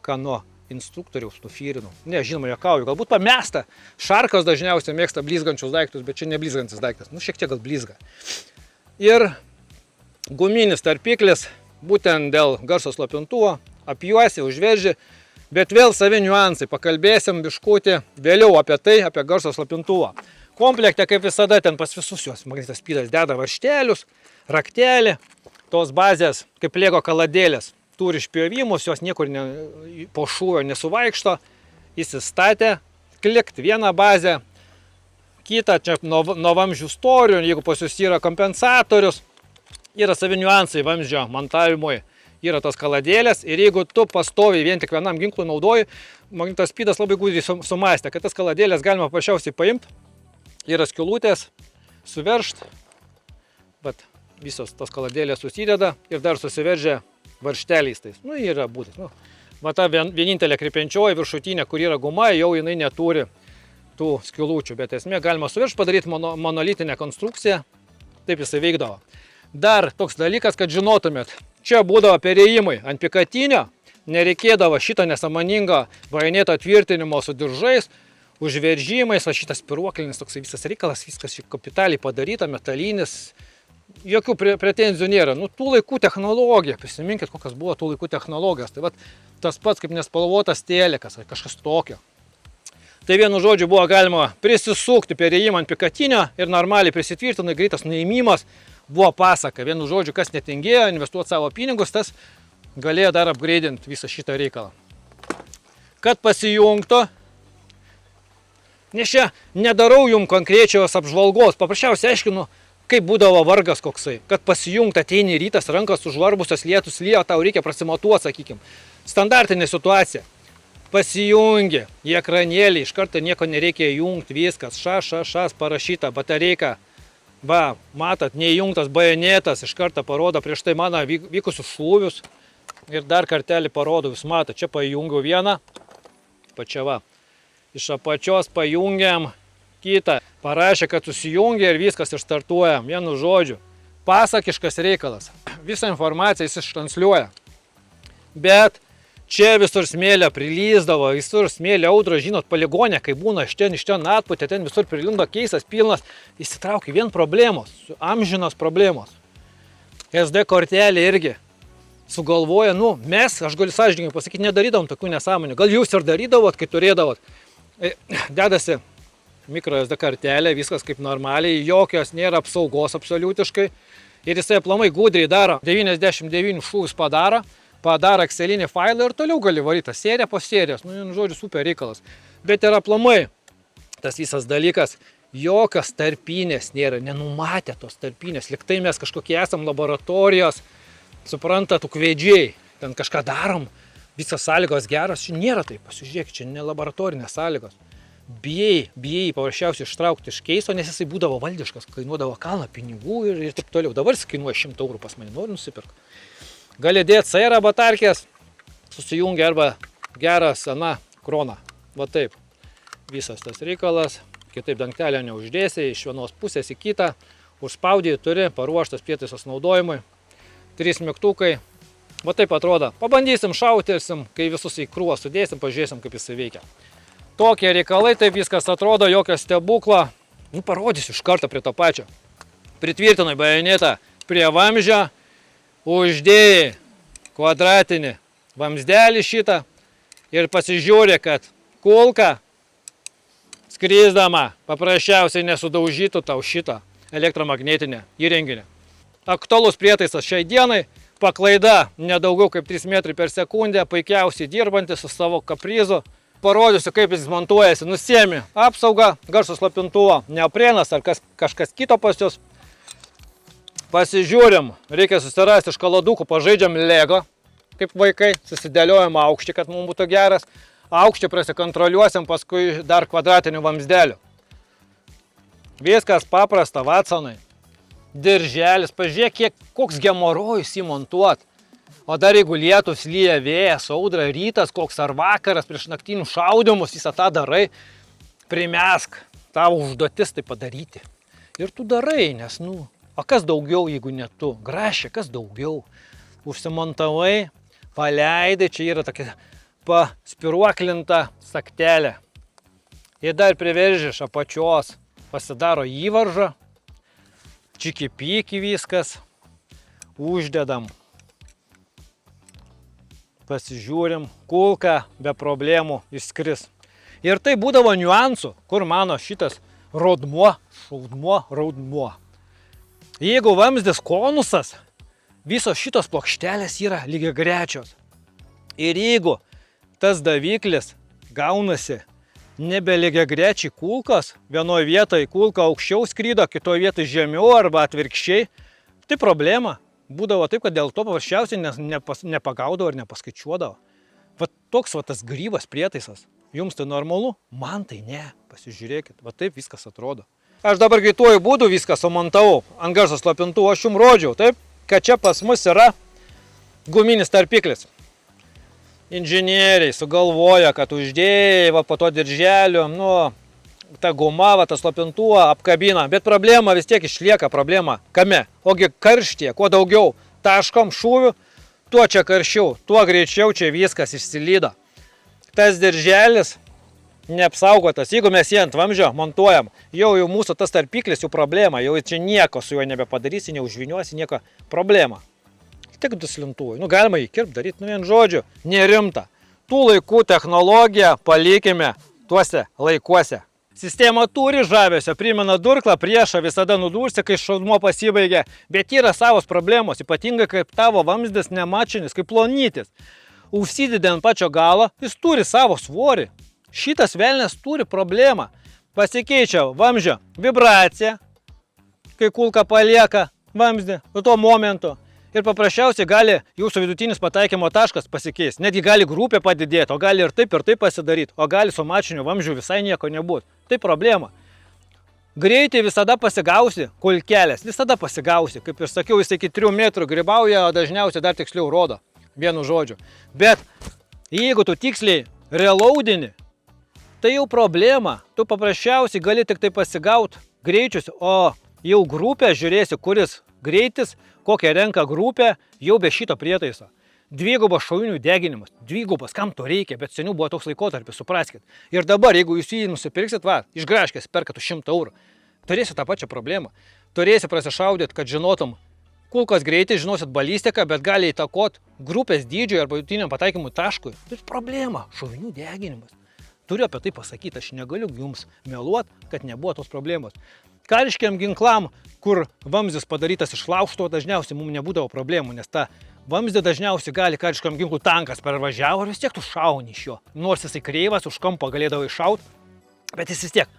S2: ką nuo instruktoriaus nufyrinau. Ne, žinoma, juokauju, galbūt pamesta. Šarkas dažniausiai mėgsta blizgančius daiktus, bet čia ne blizgantis daiktas. Nu, šiek tiek gal blizga. Ir guminis tarpiklis, būtent dėl garso slopintuvo, apjuosi, užveži. Bet vėl savi niuansai, pakalbėsim biškutį vėliau apie tai, apie garso slopintuvą. Komplekte, kaip visada, ten pas visus jos magnetas speedas deda varžtelius, raktelį, tos bazės, kaip lego kaladėlės, turi špjovimus, jos niekur po šūvio nesuvaikšto, įsistatė, klikt vieną bazę, kitą čia nuo vamzdžių storių, jeigu pas jūs yra kompensatorius, yra savi niuansai vamzdžio montavimui. Yra tos kaladėlės ir jeigu tu pastoviai vien tik vienam ginklui naudoji, magnetas speedas labai gudriai sumastė, kad tas kaladėlės galima paprasčiausiai paimti. Yra skylutės, suveržt, bet visos tos kaladėlės susideda ir dar susiveržia varžteliais tais. Nu, yra būdas. Nu, va ta vienintelė krypiančioji viršutinė, kur yra guma, jau jinai neturi tų skilučių, bet esmė galima suveržti, padaryti monolitinę konstrukciją, taip jisai veikdavo. Dar toks dalykas, kad žinotumėt, čia būdavo perėjimai ant pikatinio, nereikėdavo šito nesąmoningo bajonėto tvirtinimo su diržais, užveržimais, o šitas spiruoklinis toks visas reikalas, viskas kapitaliai padaryta, metalinis, jokių pretenzijų nėra. Nu, tų laikų technologija, prisiminkit, kokios buvo tų laikų technologijos. Tai vat, tas pats kaip nespalvotas telekas ar kažkas tokio. Tai vienu žodžiu buvo galima prisisukti perėjimą ant pikatinio ir normaliai prisitvirtinai, greitas nuėmimas buvo pasaka. Vienu žodžiu, kas netingėjo investuoti savo pinigus, tas galėjo dar upgrade'inti visą šitą reikalą. Kad pasijungtų, nes čia nedarau jums konkrečios apžvalgos, paprasčiausiai aiškinu, kaip būdavo vargas koksai. Kad pasijungti ateini rytas, rankas užvarbusios, lietus lyja, tau reikia prasimatuoti, sakykim. Standartinė situacija. Pasijungi į ekranėlį, iš karto nieko nereikia jungti, viskas, šas parašyta, batareika. Va, matot, neįjungtas bajonėtas, iš karto parodo prieš tai mano vykusius šūvius. Ir dar kartelį parodo, jūs matot, čia pajungiu vieną, pačia va. Iš apačios pajungiam kitą. Parašė, kad susijungia ir viskas ir startuojam. Vienu žodžiu. Pasakiškas reikalas. Visą informaciją jis ištransliuoja. Bet čia visur smėlė prilyzdavo, visur smėlė audra, žinot, poligonė, kai būna iš ten atputė, ten visur prilindo keisas, pilnas. Įsitraukia vien problemos, amžinos problemos. SD kortelė irgi sugalvoja, nu, mes, aš galiu sąžininkai pasakyti, nedarydavom tokių nesąmonių. Gal jūs ir darydavot, kai turėdavot. Dedasi mikro SD kortelė, viskas kaip normaliai, jokios nėra apsaugos absoliutiškai. Ir jisai aplamai gudriai daro, 99 šūvis padaro Excelinį failą ir toliau gali varyti seriją po serijos. Nu, žodžiu, super reikalas. Bet ir aplamai tas visas dalykas, jokios tarpinės nėra, nenumatė tos tarpinės. Liktai mes kažkokie esam laboratorijos, suprantat, ukvedžiai, ten kažką darom, visas sąlygos geros, čia nėra taip, pasižiūrėk, čia ne laboratorinės sąlygos. Bijai paprasčiausiai ištraukti iš keiso, nes jisai būdavo valdiškas, kainuodavo kalną pinigų ir taip toliau. Dabar jis kainuoja 100 eurų pas mane, noriu nusipirk. Gali dėti sairą batarkės, susijungia arba gerą seną kroną. Va taip, visas tas reikalas, kitaip dangtelio neuždėsi, iš vienos pusės į kitą, užspaudėjai turi, paruoštas prietaisas naudojimui, 3 mygtukai, va taip atrodo. Pabandysim, šautysim, kai visus į krūvą sudėsim, pažiūrėsim, kaip jisai veikia. Tokie reikalai, taip viskas atrodo, jokio stebuklo. Nu, parodysiu iš karto prie to pačio. Pritvirtinai bajonėtą prie vamzdžio, uždėjai kvadratinį vamzdelį šitą ir pasižiūrė, kad kulka skrisdama paprasčiausiai nesudaužytų tau šitą elektromagnetinę įrenginį. Aktualus prietaisas šiai dienai, paklaida nedaugiau kaip 3 metrai per sekundę, puikiausiai dirbantis su savo kaprizu. Parodysiu, kaip jis montuojasi. Nusiemi apsaugą, garso slopintuvo, neoprenas ar kažkas kito pas jūs. Pasižiūrim, reikia susirasti iš kaladukų, pažaidžiam Lego, kaip vaikai, susidėliojam aukštį, kad mums būtų geras. Aukštį prasikontroliuosim, paskui dar kvadratinių vamzdelių. Viskas paprasta, Watsonai. Dirželis, pažiūrėk, koks gemorojus įmontuot. O dar jeigu lietus, lyja, vėjas, audra, rytas, koks ar vakaras prieš naktinių šaudymus, visą tą darai, primesk, tavo užduotis tai padaryti. Ir tu darai, nes, nu, o kas daugiau, jeigu ne tu? Grašė, kas daugiau? Užsimontavai, paleidai, čia yra tokia paspiruoklinta saktelė. Ir dar priverži iš apačios, pasidaro įvaržą, čiki-piki viskas, uždedam. Pasižiūrim, kulka be problemų išskris. Ir tai būdavo niuansų, kur mano šitas raudmuo. Jeigu vamzdis konusas, visos šitos plokštelės yra lygiagrečios. Ir jeigu tas daviklis gaunasi nebe lygiagrečiai kulkos, vienoje vietoje kulka aukščiau skrydo, kitoje vietoje žemiau arba atvirkščiai, tai problema. Būdavo taip, kad dėl to paprasčiausiai nepagaudavo ir nepaskaičiuodavo. Va toks va tas grybas prietaisas. Jums tai normalu? Man tai ne. Pasižiūrėkit, va taip viskas atrodo. Aš dabar greituoju būdu viską sumontavau ant garso slopintuvų, aš jums rodžiau, taip, kad čia pas mus yra guminis tarpiklis. Inžinieriai sugalvoja, kad uždėjai, va, po to dirželiu, nu, ta guma, va, tas slopintuvą apkabina, bet problema vis tiek išlieka problema. Kame? Ogi karštyje, kuo daugiau taškom šūvių, tuo čia karščiau, tuo greičiau čia viskas išsilydo. Tas dirželis neapsaugotas, jeigu mes jį ant vamzdžio montuojam, jau mūsų tas tarpiklis, jau problema, jau čia nieko su juo nebepadarysi, neužviniuosi, nieko problema. Tik duslintuvai, nu galima jį kirpt daryti, nu vien žodžiu, nerimta. Tų laikų technologiją palikime tuose laikuose. Sistema turi žavesio, primena durklą, priešą visada nudursi, kai šaudmuo pasibaigia, bet yra savos problemos, ypatingai kaip tavo vamzdis nemačinis, kaip plonytis. Užsidedė ant pačio galo, jis turi savo svorį. Šitas velnės turi problemą. Pasikeičia vamzdžio vibracija, kai kulka palieka vamzdį nuo to momento. Ir paprasčiausiai gali jūsų vidutinis pataikymo taškas pasikeisti. Netgi gali grupė padidėti, o gali ir taip pasidaryti, o gali su mačiniu vamzdžiu visai nieko nebūti. Tai problema. Greitai visada pasigausi, kulkelės, visada pasigausi. Kaip ir sakiau, jis iki 3 metrų grybauja, o dažniausiai dar tiksliau rodo. Vienu žodžiu. Bet jeigu tu tiksliai reloadini, tai jau problema. Tu paprasčiausiai gali tik tai pasigauti greičius, o jau grupę žiūrėsi, kuris greitis, kokią renka grupę, jau be šito prietaiso. Dvigubas šovinių deginimas. Dvigubas, kam to reikia, bet seniau buvo toks laikotarpis, supraskit. Ir dabar, jeigu jūs jį nusipirksit, va, iš Graškės perkat už 100 eurų, turėsit tą pačią problemą. Turėsi prasišaudyti, kad žinotum kulkos greitį, žinosit balistiką, bet gali įtakot grupės dydžiui arba vidutiniam pataikymui taškui. Tai problema, šovinių deginimas. Turiu apie tai pasakyti, aš negaliu jums meluoti, kad nebuvo tos problemos. Kariškiam ginklam, kur vamzdis padarytas iš laužto, dažniausiai mums nebūdavo problemų, nes ta vamzdė dažniausiai gali kariškiam ginklų tankas pervažiavo ir vis tiek tu šauni iš jo. Nors jisai kreivas, už kampo galėdavo iššaut, bet jis vis tiek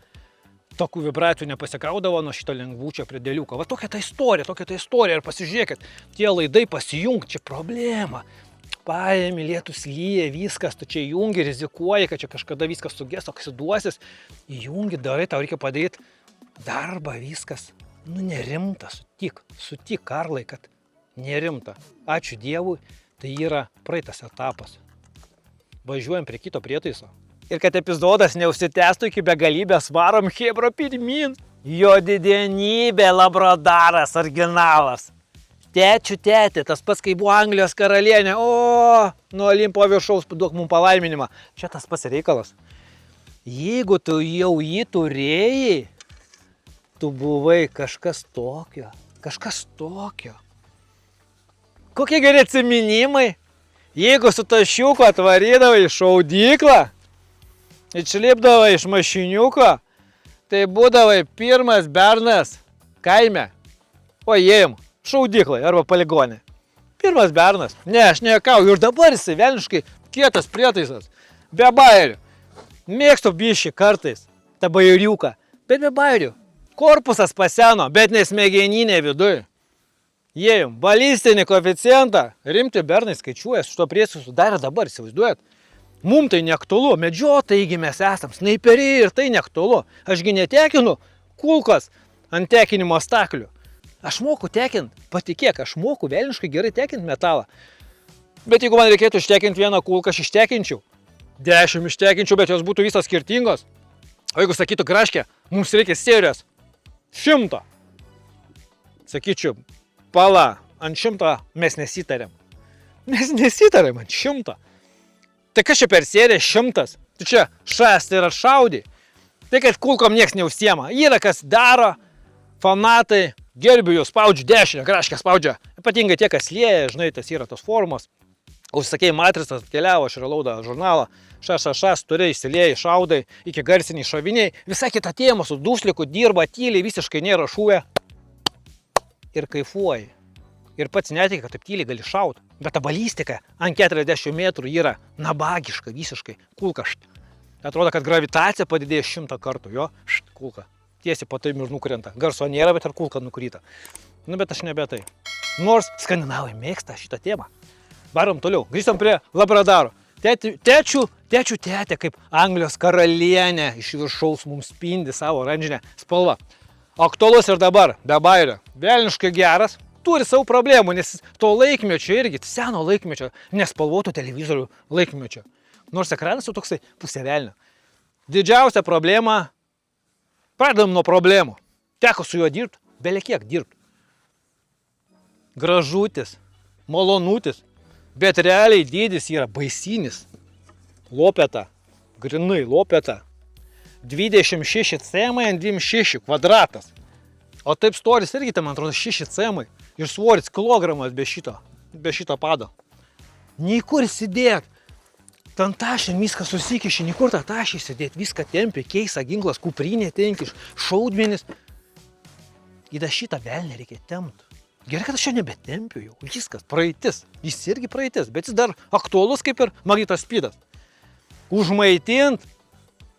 S2: tokių vibracijų nepasikaudavo nuo šito lengvučio prie dėliuko. Va tokia ta istorija ir pasižiūrėkit, tie laidai pasijungt, čia problema. Paėmė, lietus lyja, viskas, tu čia jungi, rizikuoji, kad čia kažkada viskas suges, oksiduosis, įjungi, darai, tau reikia padaryti darbą, viskas. Nu, nerimta, sutik, Karlai, kad nerimta. Ačiū Dievui, tai yra praeitas etapas. Važiuojam prie kito prietaiso. Ir kad epizodas neužsitęstų iki begalybės, varom chebra pirmin. Jo didenybė Labradaras originalas. Tečių tetė, tas pats, kai buvo Anglijos karalienė, o, nuo Olimpo viršaus duok mums palaiminimą. Čia tas pats reikalas. Jeigu tu jau jį turėjai, tu buvai kažkas tokio. Kokie geri atsiminimai, jeigu su tašiuku atvarydavai į šaudyklą, išlipdavai iš mašiniuko, tai būdavai pirmas bernas kaime, o jiem šaudyklai arba poligonė. Pirmas bernas. Ne, aš nejuokauju. Ir dabar jisai velniškai kietas prietaisas. Be bairių. Mėgstu bišį kartais tą bairiuką. Bet be bairių. Korpusas paseno, bet nesmegeninė viduj. Jėjom, balistinį koeficientą. Rimti bernai skaičiuoja su to prietaisu dar dabar, įsivaizduojat. Mums tai neaktualu. Medžiotojai mes esam. Snaiperiai ir tai neaktualu. Ašgi netekinu kulkos ant tekinimo staklių. Aš moku tekint, patikėk, aš moku velniškai gerai tekint metalą. Bet jeigu man reikėtų ištekinti vieną kulką, aš ištekinčiau. 10 ištekinčiau, bet jos būtų visos skirtingos. O jeigu sakytų Graškė, mums reikia serijos 100. Sakyčiau, pala, ant 100 mes nesitarėm. Mes nesitarėm ant 100. Tai kas čia per seriją 100? Tai čia šast ir atšaudį. Tai kad kulkom nieks neužsiema. Yra kas daro, fanatai. Gerbiu jūs, spaudžiu dešinę, Graškė spaudžia. Ypatingai tie, kas lieja, žinai, tas yra tos formos. Užsakėjai matricas, atkeliavo, aš relaudą žurnalą. Šas, turi, įsilėjai, šaudai, iki garsiniai šoviniai. Visai kita tėma, su dusliku dirba, tyliai, visiškai nėra šūvė. Ir kaifuoji. Ir pats netikė, kad taip tyliai gali šaut. Bet ta balistika ant 40 metrų yra nabagiška, visiškai. Kulka. Atrodo, kad gravitacija padidėjo 100 kartų, jo, kulka. Tiesiai po tai ir nukrenta. Garso nėra, bet ir kulka nukryta. Nu, bet aš nebe tai. Nors skandinavai mėgsta šitą temą. Varom toliau. Grįžtam prie Labradaro. Tečių tetė, kaip Anglijos karalienė iš viršaus mums spindi savo oranžinę spalvą. aktualus ir dabar, be bairio. Velniškai geras, turi savo problemų, nes to laikmečio irgi, seno laikmečio, nespalvotų televizorių laikmečio. Nors ekranas jau toksai pusė velnio. Didžiausia problema, pradedam nuo problemų. Teko su juo dirbti, belekiek dirbti. Gražutis, malonutis, bet realiai dydis yra baisinis. Lopeta, grinai lopeta. 26 cm ant 26 kvadratas. O taip storis irgi, man atrodo, 6 cm. Ir svoris kilogramas be šito pado. Nei kur įsidėt. Ten tašin viską susikiši, nei kur tą tašį įsidėt. Viską tempi, keisa, ginklas, kuprinė tenkiš, šaudmenis. Į šitą velnę reikia tempt. Gerai, kad aš jo nebetempiu jau. Viskas, praeitis. Jis irgi praeitis, bet jis dar aktualus kaip ir magnetos speedas. Užmaitint.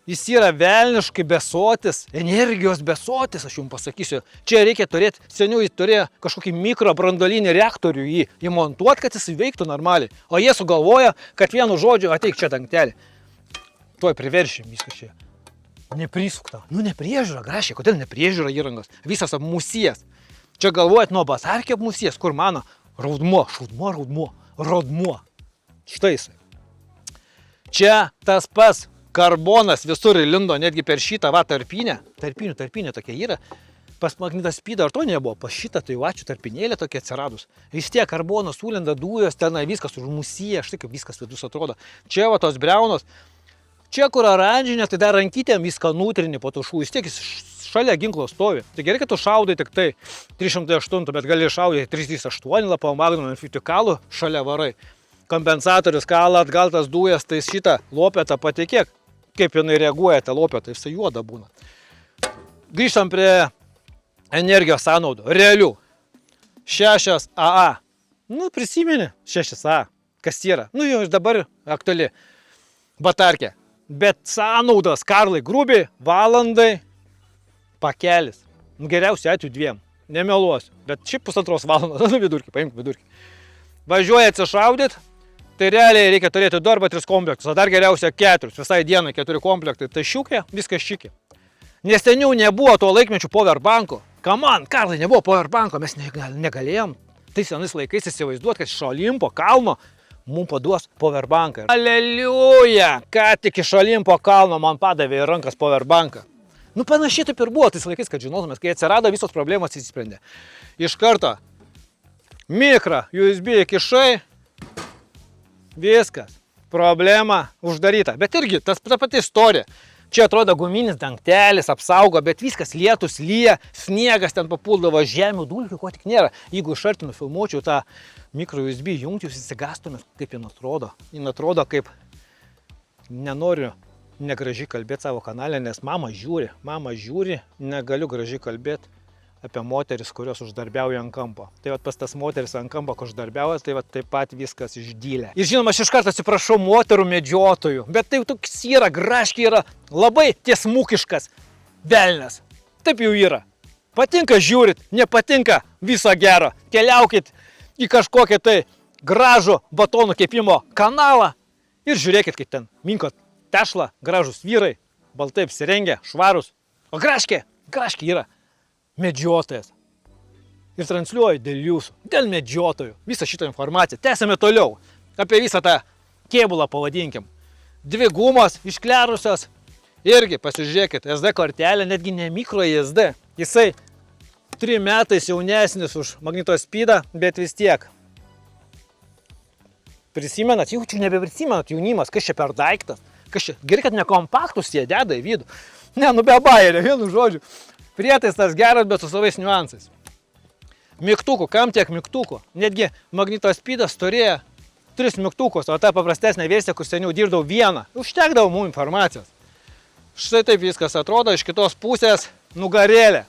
S2: Jis yra velniškai besotis, energijos besotis, aš jums pasakysiu. Čia reikia turėti, seniau jis turėjo kažkokį mikrobranduolinį reaktorių jį įmontuoti, kad jis veiktų normaliai. O jie sugalvoja, kad vienu žodžiu ateik čia dangtelį. Tuoj priveršim viską čia. Neprisukta. Nu nepriežiūra, grašiai, kodėl nepriežiūra įrangos? Visas apmusijas. Čia galvojat nuo basarkė apmusijas, kur mano raudmuo. Štai jisai. Čia tas pas. Karbonas visur įlindo, netgi per šitą tarpinę. Tarpinė tokia yra. Pas magnetos speedą ar to nebuvo, pas šitą tai ačiū tarpinėlė tokia atsiradus. Vis tiek karbonas sulenda, dujos, tenai viskas užmusyja, štai kaip viskas vidus atrodo. Čia va tos briaunos. Čia kur oranžinė, tai dar rankytėm viską nutrini po tų šų. Vis tiek jis šalia ginklo stovi. Tai gerai, kad tu šaudai tik tai 308, bet gali šaudai 338 lapą magnum infitikalų šalia varai. Kompensatorius kala atgal tas dujas, tai šitą lopetą patikėk. Kaip jinai reaguoja tą lopetą, jisai juoda būna. Grįžtam prie energijos sąnaudų, realių. 6 AA. Nu, prisimeni, 6 AA. Kas yra? Nu, jau dabar aktuali batarkė. Bet sąnaudas, Karlai, grubiai, valandai, pakelis. Nu, geriausiai atveju 2. Nemeluosiu. Bet šiaip 1,5 valandos, vidurkį, paimk vidurkį. Važiuoja atsišaudyt. Tai realiai reikia turėti 2 arba 3 komplektus, o dar geriausia 4, visai dienai 4 komplektai. Tai šiukė, viskas šikė. Nes seniau nebuvo tuo laikmečiu powerbanko. Kaman, Karlai, nebuvo powerbanko, mes negalėjom. Tai senais laikais įsivaizduot, kad iš Olimpo kalno mums paduos powerbanką. Aleliuja, ką tik iš Olimpo kalno man padavė į rankas powerbanką. Nu panašiai taip ir buvo tais laikais, kad žinotumės, kai atsirado visos problemos įsisprendė. Iš karto mikro USB įkišai. Viskas. Problema uždaryta. Bet irgi ta pati istorija. Čia atrodo guminis dangtelis, apsaugo, bet viskas lietus, lyja, sniegas ten papuldavo, žemių, dulkių, ko tik nėra. Jeigu iš artinu filmuočiau tą mikro USB jungti, jūs įsigastumėt, kaip jin atrodo. Jin atrodo kaip, nenoriu negražiai kalbėti savo kanale, nes mama žiūri, negaliu gražiai kalbėti apie moteris, kurios uždarbiauja ant kampo. Tai vat pas tas moteris ant kampo, kur uždarbiauja, tai vat taip pat viskas išdylė. Ir žinoma, aš iš karto atsiprašau moterų medžiotojų, bet tai toks yra, graškiai yra labai tiesmukiškas velnias. Taip jau yra. Patinka žiūrit, nepatinka viso gero. Keliaukit į kažkokią tai gražų batonų kepimo kanalą ir žiūrėkit, kaip ten minkot tešlą, gražus vyrai, baltai apsirengę, švarus. O graškiai yra. Medžiotojas. Ir transliuoju dėl jūsų, dėl medžiotojų. Visą šitą informaciją. Tęsime toliau. Apie visą tą kėbulą pavadinkim. 2 gumos išklerusios. Irgi pasižiūrėkit, SD kortelė, netgi ne mikro SD. Jisai 3 metais jaunesnis už magnetos speedą, bet vis tiek. Prisimenat? Jau čia nebeprisimenat jaunimas, kas čia per daiktas. Gerai, kad ne kompaktus jie deda į vidų. Ne, nu be bairio, vienu žodžiu. Prietaisas geras, bet su savais niuansais. Mygtukų, kam tiek mygtukų? Netgi magnetos speedas turėjo 3 mygtukus, o ta paprastesnė versija, kur seniau dirbdavau 1. Užtekdavo mums informacijos. Štai taip viskas atrodo, iš kitos pusės nugarėlė.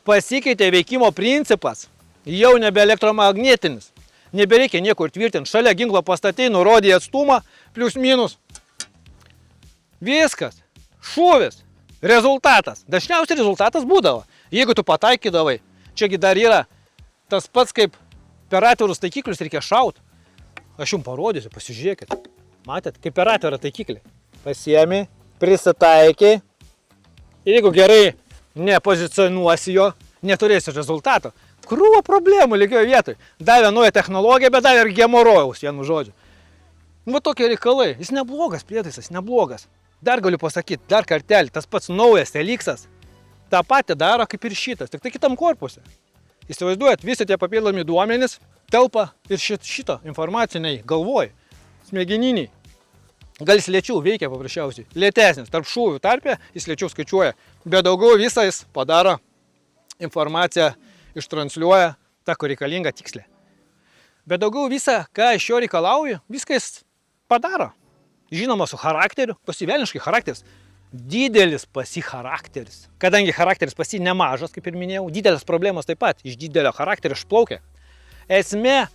S2: Pasikeitė veikimo principas, jau nebe elektromagnetinis. Nebereikia niekur tvirtinti, šalia ginklo pastatei, nurodė atstumą, plius minus. Viskas, šūvis. Rezultatas. Dažniausiai rezultatas būdavo. Jeigu tu pataikydavai, čiagi dar yra tas pats, kaip per atvirus taikiklius reikia šaut. Aš jums parodysiu, pasižiūrėkit. Matėt, kaip per atvirą taikiklį. Pasiemi, prisitaikiai. Ir jeigu gerai nepozicionuosi jo, neturėsi rezultato. Krūva problemų lygioje vietoje. Davė naują technologiją, bet davė ir gemorojaus, vienu žodžiu. Va tokie reikalai. Jis neblogas prietaisas, neblogas. Dar galiu pasakyti, dar kartelį, tas pats naujas Elixas tą patį daro kaip ir šitas, tik tai kitam korpuse. Įsivaizduojat, visi tie papildomi duomenys telpa ir šito informaciniai galvoj, smegeniniai. Gal jis lėčiau veikia paprasčiausiai, lėtesnis, tarp šūvių tarpe jis lėčiau skaičiuoja, bet daugiau visą jis padaro informaciją, ištransliuoja tą, ko reikalinga tikslė. Bet daugiau visą, ką iš jo reikalauju, viską jis padaro. Žinoma, su charakteriu, pasivelniškai charakteris. Didelis pasi charakteris. Kadangi charakteris pasi nemažas, kaip ir minėjau, didelės problemos taip pat iš didelio charakterio išplaukia. Esmė,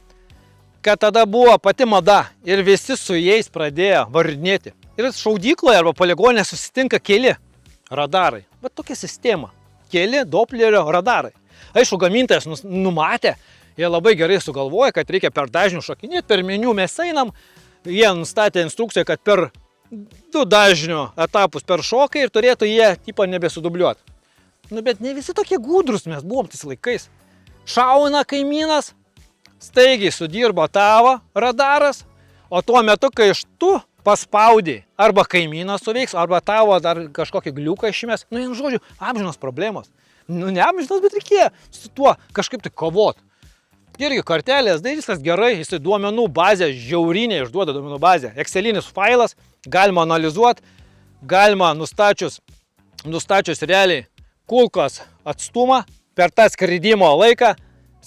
S2: kad tada buvo pati mada ir visi su jais pradėjo varinėti. Ir šaudykloje arba poligonė susitinka keli radarai. Bet tokia sistema. Keli Dopplerio radarai. Aišku, gamintojas numatė, jie labai gerai sugalvoja, kad reikia per dažnių šokinėti, per meniu mes einam. Jie nustatė instrukciją, kad per 2 dažnių etapus per šoką ir turėtų jie tipo nebesudubliuoti. Nu, bet ne visi tokie gudrus mes buvom tais laikais. Šauna kaimynas, staigiai sudirbo tavo radaras, o tuo metu, kai iš tu paspaudai, arba kaimynas suveiks, arba tavo dar kažkokį gliuką išmės, nu, vienu žodžiu, amžinos problemos. Nu, ne amžinos, bet reikėjo su tuo kažkaip tai kovot. Irgi kartelės, tai viskas gerai, jisai duomenų bazę, žiaurinė išduoda duomenų bazę. Excelinis failas, galima analizuoti, galima nustačius realiai kulkos atstumą per tą skridimo laiką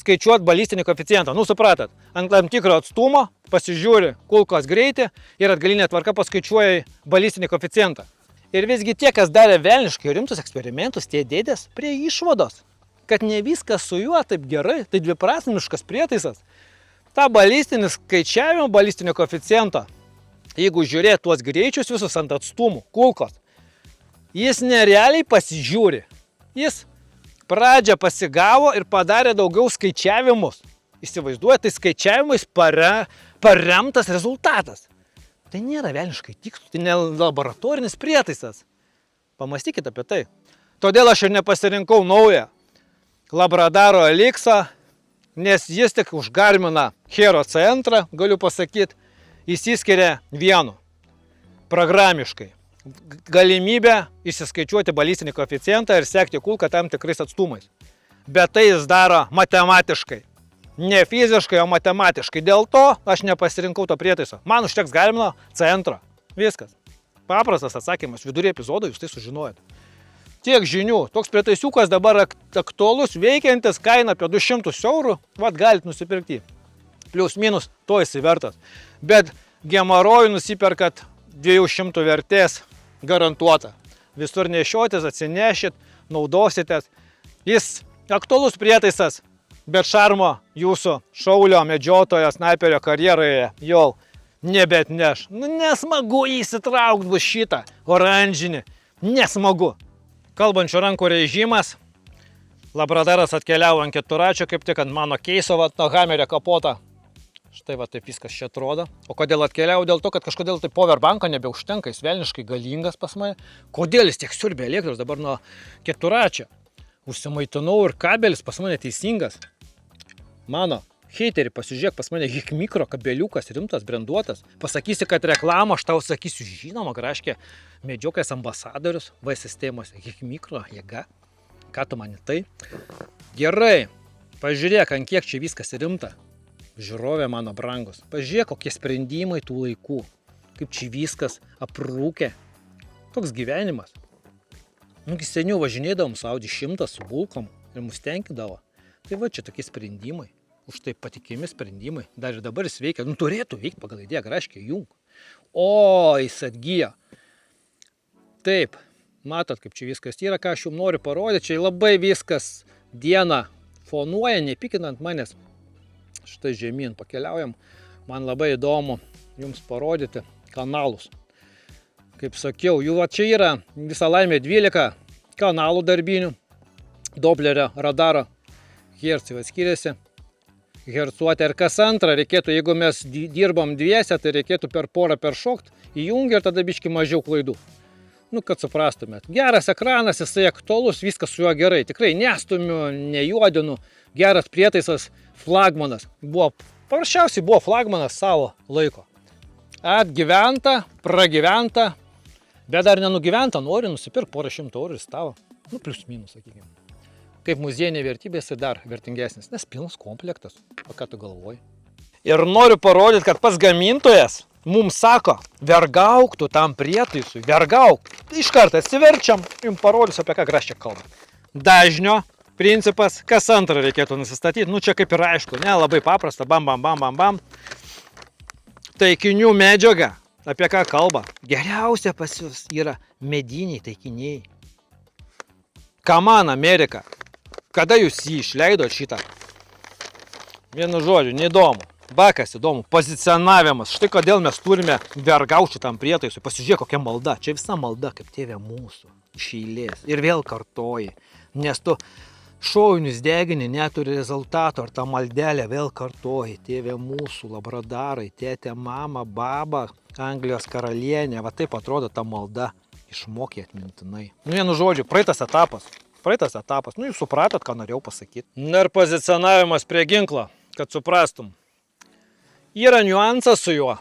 S2: skaičiuoti balistinį koeficientą. Nu, supratat, ant tam tikro atstumo pasižiūri kulkos greitį ir atgalinė tvarka paskaičiuoja balistinį koeficientą. Ir visgi tie, kas darė velniškai rimtus eksperimentus, tie dėdės prie išvados, kad ne viskas su juo taip gerai, tai dviprasmiškas prietaisas. Ta balistinį skaičiavimą, balistinio koeficiento, jeigu žiūrėt tuos greičius visus ant atstumų, kulkos, jis nerealiai pasižiūri. Jis pradžią pasigavo ir padarė daugiau skaičiavimus. Įsivaizduoja, tai skaičiavimais paremtas rezultatas. Tai nėra velniškai tikslus, tai ne laboratorinis prietaisas. Pamąstykit apie tai. Todėl aš ir nepasirinkau naują Labradaro Elixą, nes jis tik užgarmina Hero centrą, galiu pasakyti, įsiskiria vienu programiškai. Galimybę įsiskaičiuoti balistinį koeficientą ir sekti kulką tam tikrais atstumais. Bet tai jis daro matematiškai. Ne fiziškai, o matematiškai. Dėl to aš nepasirinkau to prietaiso. Man užteks garmino centro. Viskas. Paprastas atsakymas. Vidury epizodo jūs tai sužinojot. Tiek žinių. Toks prietaisiukas dabar aktualus, veikiantis, kaina apie 200 eurų. Vat galit nusipirkti. Plius minus, to įsivertas. Bet gemarojų nusiperkat 200 vertės garantuota. Visur nešiotis, atsinešit, naudositės. Jis aktualus prietaisas, bet šarmo jūsų šaulio, medžiotojo, snaiperio karjeroje jau nebetneš. Nu, nesmagu įsitraukt bus šitą oranžinį. Nesmagu. Kalbančio rankų režimas. Labradaras atkeliavo ant keturačio, kaip tik ant mano keiso, nuo Hamerio kapotą. Štai va taip viskas čia atrodo. O kodėl atkeliavo? Dėl to, kad kažkodėl tai powerbanko nebeužtenka, jis velniškai galingas pas mane. Kodėl jis tiek siurbė elektros dabar nuo keturačio? Užsimaitinau ir kabelis pas mane teisingas. Mano heiteri, pasižiūrėk, pas mane Hikmikro kabeliukas, rimtas, branduotas. Pasakysi, kad reklama, aš tau sakysiu, žinoma, graškė medžioklės ambasadorius V sistemose. Hikmikro jėga. Ką tu mani tai? Gerai, pažiūrėk, ant kiek čia viskas rimta. Žiūrovė mano brangus. Pažiūrėk, kokie sprendimai tų laikų. Kaip čia viskas aprūkė. Toks gyvenimas. Nugi seniau važinėdavom su Audi 100 su bulkom ir mus tenkindavo. Tai va čia tokie sprendimai. Už tai patikimi sprendimai. Dar ir dabar jis veikia. Nu turėtų veikti pagal idėją, graškiai jung. O, jis atgyja. Taip, matot, kaip čia viskas yra, ką aš jums noriu parodyti. Čia labai viskas dieną fonuoja, nepykinant manęs. Štai žemyn pakeliaujam. Man labai įdomu jums parodyti kanalus. Kaip sakiau, jų va čia yra visa laimė 12 kanalų darbinių. Dopplerio radaro hercai skiriasi. Hercuotė ir kas antrą reikėtų, jeigu mes dirbam dviese, tai reikėtų per porą peršokt, įjungia ir tada biški mažiau klaidų. kad suprastumėt. Geras ekranas, jisai aktualus, viskas su juo gerai. Tikrai nestumiu, nejuodinu. Geras prietaisas, flagmanas. Paprasčiausiai buvo flagmanas savo laiko. Atgyventa, pragyventa, bet dar nenugyventa, nori nusipirk porą šimtų eurų ir tavo. Plius minus, sakykime. Kaip muziejinė vertybė, jisai dar vertingesnis, nes pilnas komplektas. O ką tu galvoji? Ir noriu parodyti, kad pats gamintojas mums sako, vergauk tu tam prietaisui, vergauk. Iš karto atsiverčiam, jums parodysiu, apie ką gražiai kalba. Dažnio principas, kas antrą reikėtų nusistatyti, čia kaip ir aišku, labai paprasta, bam, bam, bam, bam, bam. Taikinių medžiaga, apie ką kalba. Geriausia pas jūs yra mediniai taikiniai. Kaman Amerika, kada jūs jį išleidot šitą? Vienu žodžiu, neįdomu. Bakas įdomu, pozicionavimas. Štai kodėl mes turime vergauti tam prietaisui. Pasižiūrėk, kokia malda. Čia visa malda, kaip tėvė mūsų. Iš eilės. Ir vėl kartoji. Nes tu šovinius degini, neturi rezultato. Ar tą maldelę vėl kartoji. Tėvė mūsų, labradarai, tėtė, mama, baba, Anglijos karalienė. Va taip atrodo ta malda. Išmokė atmintinai. Vienu žodžiu, praeitas etapas. Jūs supratot, ką norėjau pasakyti. Ir pozicionavimas prie ginklo, kad suprastum. Yra niuansas su juo.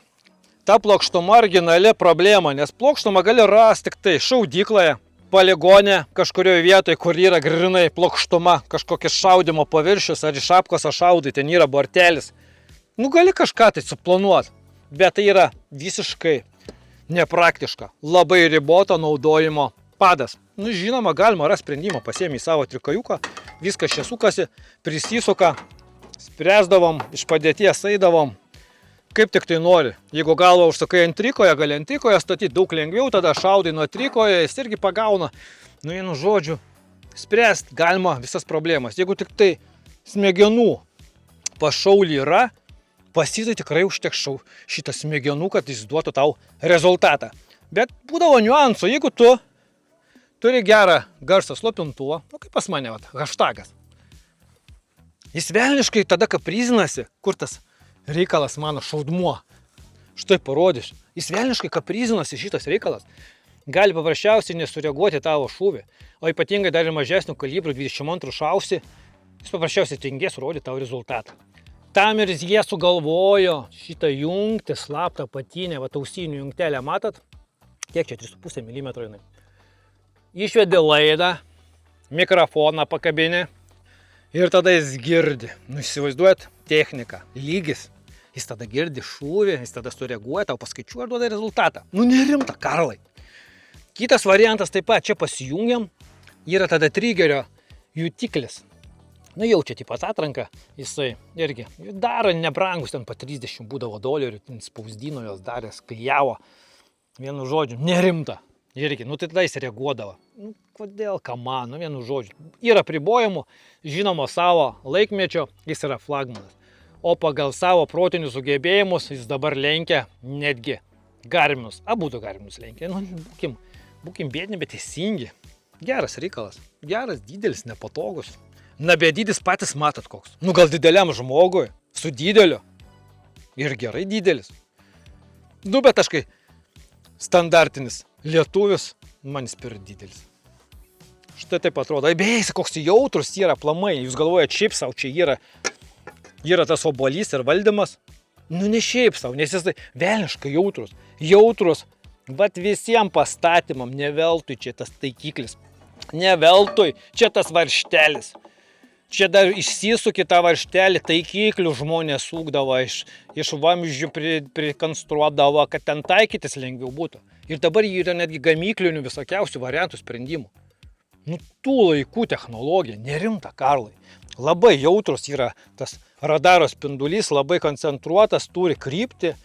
S2: Ta plokštuma originali problema, nes plokštumą gali rasti tik tai šaudykloje, poligone, kažkurioje vietoje, kur yra grinai plokštuma, kažkokias šaudimo paviršius, ar iš apkos šaudai, ten yra bortelis. Gali kažką tai suplanuoti, bet tai yra visiškai nepraktiška, labai riboto naudojimo padas. Žinoma, galima rasti sprendimą, pasiėmė į savo trikajuką, viskas čia sukasi, prisisuka, spręsdavom, iš padėties eidavom. Kaip tik tai nori. Jeigu galvą užsakai ant trikoje, gali ant trikoje statyti daug lengviau, tada šaudai nuo trikoje, jis irgi pagauna. Vienu žodžiu, spręsti galima visas problemas. Jeigu tik tai smegenų pašaulį yra, pasitai tikrai užteks šitą smegenų, kad jis duotų tau rezultatą. Bet būdavo niuansų, jeigu tu turi gerą garsą slopintuvą, kaip pas mane, hashtagas. Jis velniškai tada kaprizinasi, kur tas reikalas mano šaudmuo. Štai parodys. Jis velniškai kaprizinasi šitas reikalas. Gali paprasčiausiai nesureaguoti tavo šūvį. O ypatingai dar ir mažesnių kalibrų 22 šausi, jis paprasčiausiai tingės rodyti tavo rezultatą. Tam ir jie sugalvojo šitą jungtį, slaptą patinę, ausinių jungtelę, matot? Kiek čia 3,5 mm jinai. Išvedė laidą, mikrofoną pakabinė ir tada jis girdi. Įsivaizduojat techniką, lygis. Jis tada girdi šūvį, jis tada sureaguoja, tau paskaičiuoja ir duoda rezultatą. Nerimta, Karlai. Kitas variantas taip pat, čia pasijungiam, yra tada trigerio jutiklis. Jaučia taip pat atranką, jisai irgi daro nebrangus, ten po 30 būdavo dolerių, spausdino jos darės, klijavo. Vienu žodžiu, nerimta. Irgi, tai tada jis reaguodavo. Kodėl, kaman, vienu žodžiu. Yra pribojimų, žinomo savo laikmečio, jis yra flagmanas. O pagal savo protinius sugebėjimus jis dabar lenkia netgi Garminus. Abudu Garminus lenkia. Būkim bėdini, bet teisingi. Geras reikalas. Geras, didelis, nepatogus. Bet dydis patys matot koks. Gal dideliam žmogui, su dideliu. Ir gerai didelis. Bet taškai standartinis lietuvis, man jis per didelis. Štai taip atrodo. Beis, koks jautrus yra plamai. Jūs galvojate, šiaip savo čia yra tas obuolys ir valdymas. Ne šiaip savo, nes jis velniškai jautrus. Jautrus, bet visiems pastatymam, ne veltui čia tas taikiklis. Ne veltui čia tas varžtelis. Čia dar išsisuki tą varžtelį, taikiklių žmonės sūkdavo, iš vamzdžių prikonstruodavo, kad ten taikytis lengviau būtų. Ir dabar yra netgi gamyklinių visokiausių variantų sprendimų. Tų laikų technologija, nerimta, Karlai. Labai jautrus yra tas radaro spindulys, labai koncentruotas, turi kryptį.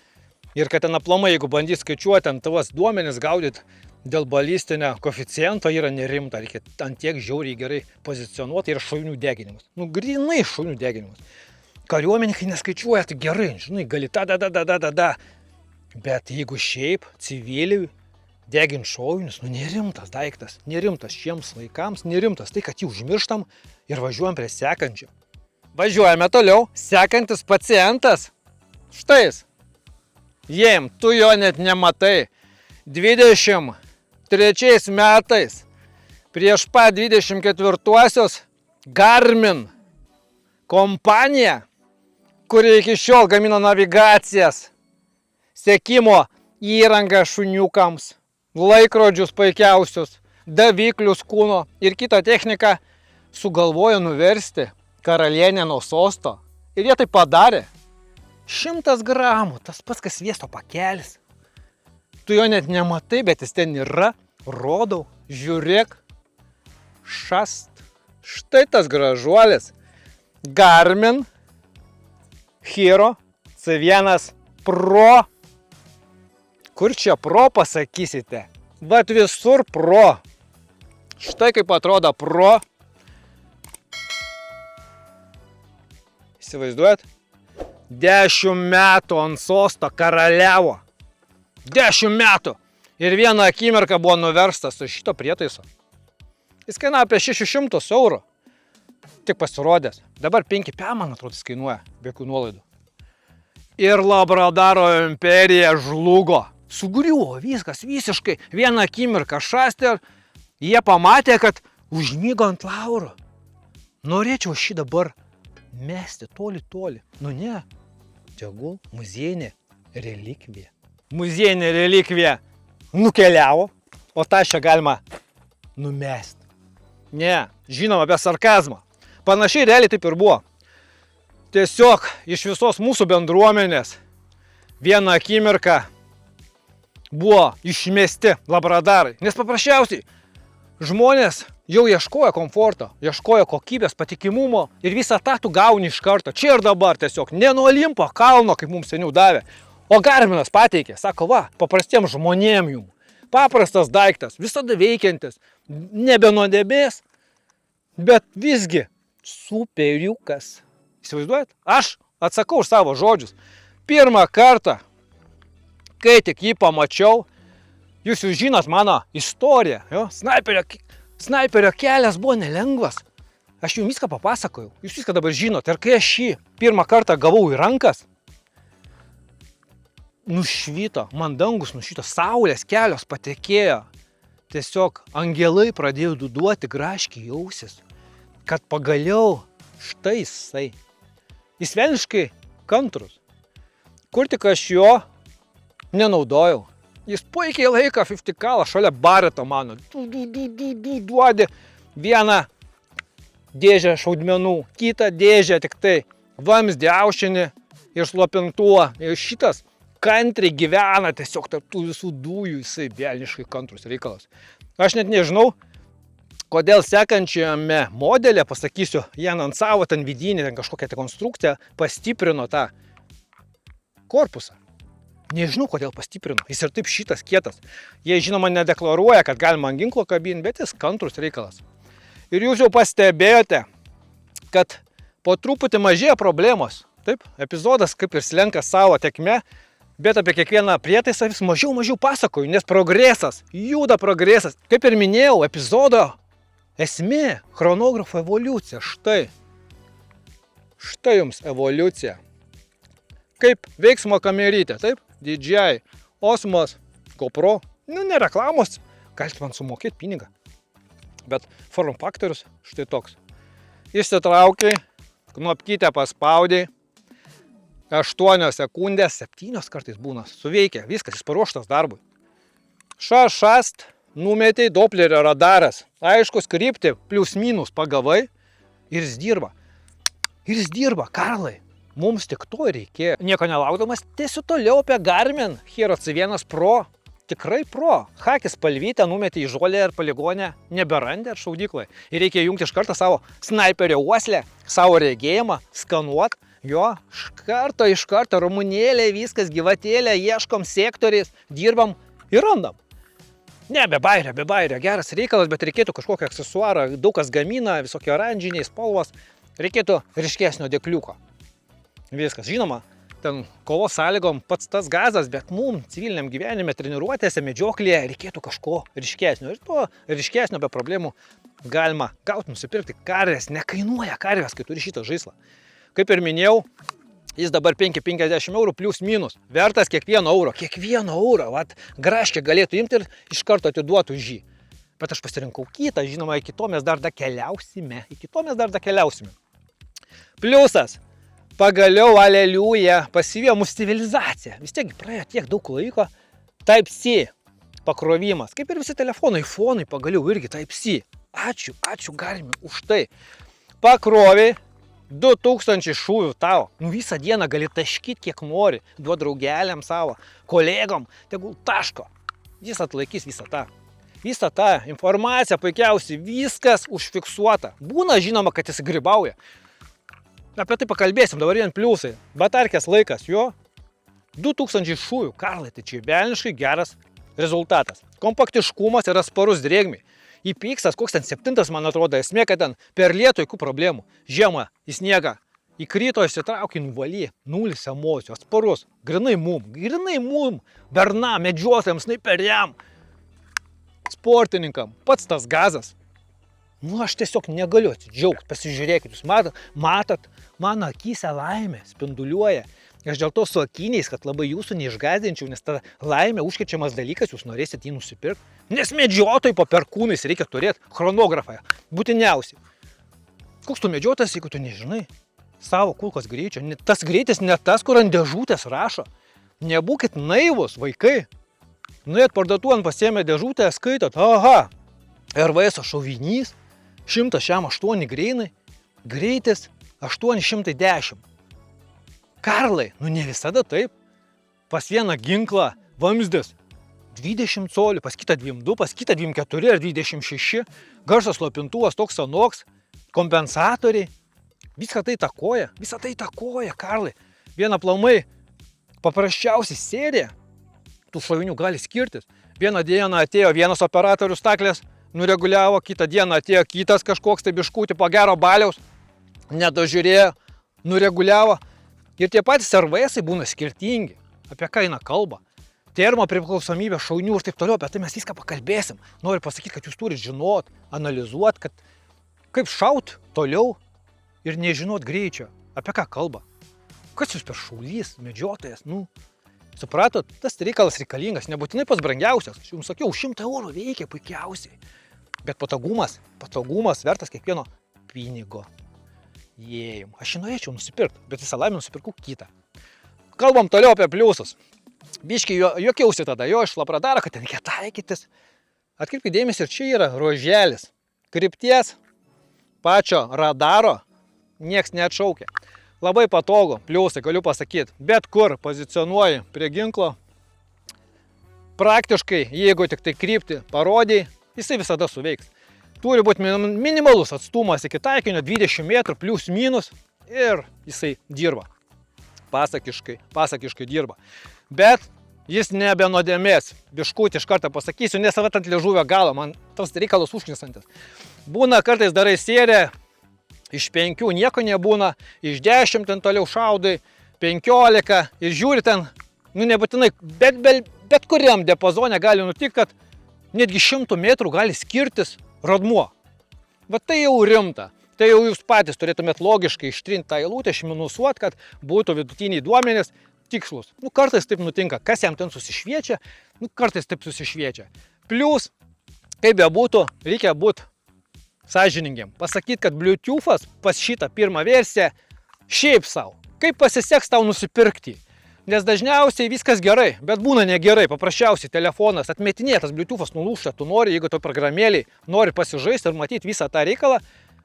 S2: Ir kad ten aplamai, jeigu bandys skaičiuoti ant tavas duomenis, gaudyti dėl balistinio koeficiento, yra nerimta. Reikia ant tiek žiauriai gerai pozicionuoti ir šovinių deginimas. Grinai šovinių deginimas. Kariuomenininkai neskaičiuoja, tai gerai, gali da. Bet jeigu šiaip civiliui degint šovinius, nerimtas daiktas, nerimtas šiems laikams, nerimtas. Tai, kad jį užmirštam ir važiuojam prie sekančio. Važiuojame toliau, sekantis pacientas. Štai jis. Jiem, tu jo net nematai. 20 2023 metais, prieš pat 24-uosius, Garmin kompanija, kuri iki šiol gamina navigacijas, sekimo įrangą šuniukams, laikrodžius puikiausius, daviklius kūno ir kitą techniką, sugalvojo nuversti karalienę nuo sosto. Ir jie tai padarė. 100 gramų, tas pats kas sviesto pakelis. Tu jo net nematai, bet jis ten yra. Rodau, žiūrėk. Šast. Štai tas gražuolis. Garmin Hero C1 Pro. Kur čia Pro pasakysite? Vat visur Pro. Štai kaip atrodo Pro. Įsivaizduojat? 10 metų ant sosto karaliavo. 10 metų. Ir vieną akimirką buvo nuverstas su šito prietaiso. Jis kainavo apie 600 eurų. Tik pasirodęs. Dabar 5 man atrodo jis kainuoja, be jokių nuolaidų. Ir Labradaro imperija žlugo. Sugriuvo viskas visiškai. Vieną akimirką šastė ir jie pamatė, kad užmygo ant laurų. Norėčiau šį dabar mesti toli. Nu ne. Tegul muziejinė relikvija. Muziejinė relikvija nukeliavo, o tą čia galima numesti. Ne, žinoma, be sarkazmo. Panašiai realiai taip ir buvo. Tiesiog iš visos mūsų bendruomenės vieną akimirką buvo išmesti labradarai. Nes paprasčiausiai žmonės jau ieškojo komforto, ieškojo kokybės, patikimumo ir visą tą tu gauni iš karto. Čia ir dabar tiesiog, ne nuo Olimpo kalno, kaip mums seniau davė. O Garminas pateikė, sako, va, paprastiems žmonėm jums. Paprastas daiktas, visada veikiantis, nebe nuo debės, bet visgi superiukas. Įsivaizduojat? Aš atsakau už savo žodžius. Pirmą kartą, kai tik jį pamačiau, jūs jau žinot mano istoriją, jo? Snaiperio kelias buvo nelengvas. Aš jums viską papasakojau, jūs viską dabar žinot. Ir kai aš jį pirmą kartą gavau į rankas, nušvito, man dangus nušvito, saulės kelios patekėjo. Tiesiog angelai pradėjo duduoti, graškiai jausis, kad pagaliau štai jisai. Jis velniškai kantrus. Kur tik aš jo nenaudojau. Jis puikiai laiko 50 kalą šalia bareto mano. Duodi vieną dėžę šaudmenų, kitą dėžę tik tai vamzdį aušinį ir slopintuo. Ir šitas kantriai gyvena tiesiog tarp tų visų dujų, jisai velniškai kantrus reikalas. Aš net nežinau, kodėl sekančiame modelė, pasakysiu, jie anonsavo ten vidinį, ten kažkokią konstrukciją, pastiprino tą korpusą. Nežinau, kodėl pastiprino. Jis ir taip šitas kietas. Jie, žinoma, nedeklaruoja, kad galima ant ginklo kabinti, bet jis kantrus reikalas. Ir jūs jau pastebėjote, kad po truputį mažėja problemos. Taip, epizodas kaip ir slenka savo tekme, bet apie kiekvieną prietaisą vis mažiau pasakoju, nes progresas, juda progresas. Kaip ir minėjau, epizodo esmė, chronografo evoliucija. Štai jums evoliucija. Kaip veiksmo kamerytė, taip? DJI, Osmos, GoPro, ne reklamos, galite man sumokėti pinigą. Bet form faktorius štai toks. Išsitraukiai, knopkytę paspaudai, 8 sekundės, 7 kartais būna, suveikia, viskas, jis paruoštas darbui. Šast, numetei, Dopplerio radaras, aiškus kryptį, plius minus pagavai ir jis dirba, Karlai. Mums tik to reikėjo. Nieko nelaukdamas, tiesiu toliau apie Garmin Hero C1 Pro. Tikrai Pro. Hakis spalvytę numetė į žolę ir poligonę, neberandė ar šaudyklai. Ir reikia jungti iš karto savo snaiperio uoslę, savo regėjimą, skanuot. Jo, iš karto, rumunėlė, viskas, gyvatėlė, ieškom sektoriais, dirbam ir randam. Ne, be bairio, geras reikalas, bet reikėtų kažkokio aksesuarą, daug kas gamina, visokie oranžiniai spalvos, reikėtų ryškesnio dėkliuko. Viskas, žinoma, ten kovos sąlygom pats tas gazas, bet mums civiliniam gyvenime, treniruotėse, medžioklėje reikėtų kažko ryškesnio. Ir to ryškesnio be problemų galima gauti, nusipirkti karvės. Nekainuoja karvės, kai turi šitą žaislą. Kaip ir minėjau, Jis dabar 5,50 eurų plius minus. Vertas kiekvieno euro. Kiekvieno euro. Vat, graškė galėtų imti ir iš karto atiduotų už jį. Bet aš pasirinkau kitą. Žinoma, iki to mes dar dakeliausime. Pliusas. Pagaliau, aleliuja, pasivijo mūsų civilizacija. Vis tiek praėjo tiek daug laiko. Type-C pakrovimas. Kaip ir visi telefonai, iPhone'ai pagaliau irgi Type-C. Ačiū Garmin už tai. Pakrovė 2000 šūvių tau. Nu visą dieną gali taškyti kiek nori. Duot draugeliam savo, kolegom. Tegul taško. Jis atlaikys visą tą. Visą tą informaciją puikiausiai. Viskas užfiksuota. Būna žinoma, kad jis grybauja. Apie tai pakalbėsim, dabar vien pliusai. Batarkės laikas, jo. 2000 šūvių. Karlai, tai čia velniškai geras rezultatas. Kompaktiškumas yra sparus drėgmiai. Į Piksas, koks ten 7, man atrodo, esmė, kad ten per lietų jokių problemų. Žiemą į sniegą įkrito, išsitraukė, nuvaly, 0 emocijų, sparus, grinai mum, bernam, medžiotojams, snaiperiam, sportininkam, pats tas gazas. Nu, aš tiesiog negaliu atsidžiaugti, pasižiūrėkit, jūs matot, mano akyse laimė spinduliuoja. Aš dėl to su akiniais, kad labai jūsų neišgazdinčiau, nes ta laimė užkrečiamas dalykas, jūs norėsit jį nusipirkti. Nes medžiotojai po perkūnais reikia turėti chronografą, būtiniausiai. Koks tu medžiotojas, jeigu tu nežinai savo kulkos greičio? Tas greitis ne tas, kur ant dėžutės rašo. Nebūkit naivus, vaikai. Nuėjot parduotuvėn, pasiėmė dėžutę, skaitot, aha, RVS šovinys, 108 greinai, greitis 810. Karlai, nu ne visada taip. Pas vieną ginklą vamzdis 20 colių, pas kitą 22, pas kitą 24 ar 26, garso slopintuvas toks anoks, kompensatoriai. Visą tai įtakoja, Karlai. Viena aplamai paprasčiausiai serija tų šovinių gali skirtis. Vieną dieną atėjo vienas operatorius staklės, nureguliavo, kitą dieną atėjo kitas kažkoks tai biškutį po gero baliaus, nedažiūrėjo, nureguliavo. Ir tie patys RVS-ai būna skirtingi. Apie ką eina kalba. Termo priklausomybė, šaunių ir taip toliau, apie tai mes viską pakalbėsim. Noriu pasakyti, kad jūs turite žinot, analizuot, kad kaip šaut toliau ir nežinot greičio. Apie ką kalba. Kas jūs per šaulys, medžiotojas, nu. Supratot, tas reikalas reikalingas, nebūtinai pats brangiausias. Aš jums sakiau, 100 eurų veikia puikiausiai. Bet patogumas vertas kiekvieno pinigo. Jėjim, aš jį norėčiau nusipirkti, bet visą laimę nusipirkau kitą. Kalbam toliau apie pliusus. Biškai juokiausi tada jo iš Labradaro, kad ten reikia taikytis. Atkreipkite dėmesį, ir čia yra ruoželis. Krypties pačio radaro nieks neatšaukia. Labai patogu, pliusai galiu pasakyti, bet kur pozicionuoji prie ginklo. Praktiškai, jeigu tik tai kryptį parodai, jisai visada suveiks. Turi būti minimalus atstumas iki taikinio 20 metrų plius minus ir jisai dirba. Pasakiškai dirba. Bet jis nebe nuodėmės. Biškutį iš kartą pasakysiu, nes vat ant liežuvio galo, man tas reikalas užknisantis. Būna kartais darai seriją, iš 5 nieko nebūna, iš 10 ten toliau šaudai, 15 ir žiūri ten, nu nebūtinai, bet kuriam diapazone gali nutikti, kad netgi 100 metrų gali skirtis rodmuo. Bet tai jau rimta. Tai jau jūs patys turėtumėt logiškai ištrinti tą eilutę, išminusuot, kad būtų vidutiniai duomenys tikslus. Nu, kartais taip nutinka. Kas jam ten susišviečia? Nu, kartais taip susišviečia. Plius, kaip bebūtų, reikia būti sąžiningiam. Pasakyti, kad Bluetooth'as pas šitą pirmą versiją šiaip savo. Kaip pasiseks tau nusipirkti? Nes dažniausiai viskas gerai, bet būna negerai. Paprasčiausiai telefonas atmetinėtas, Bluetooth'as nulūžta, tu nori, jeigu tu programėliai nori pasižaisti ir matyti visą tą reikalą,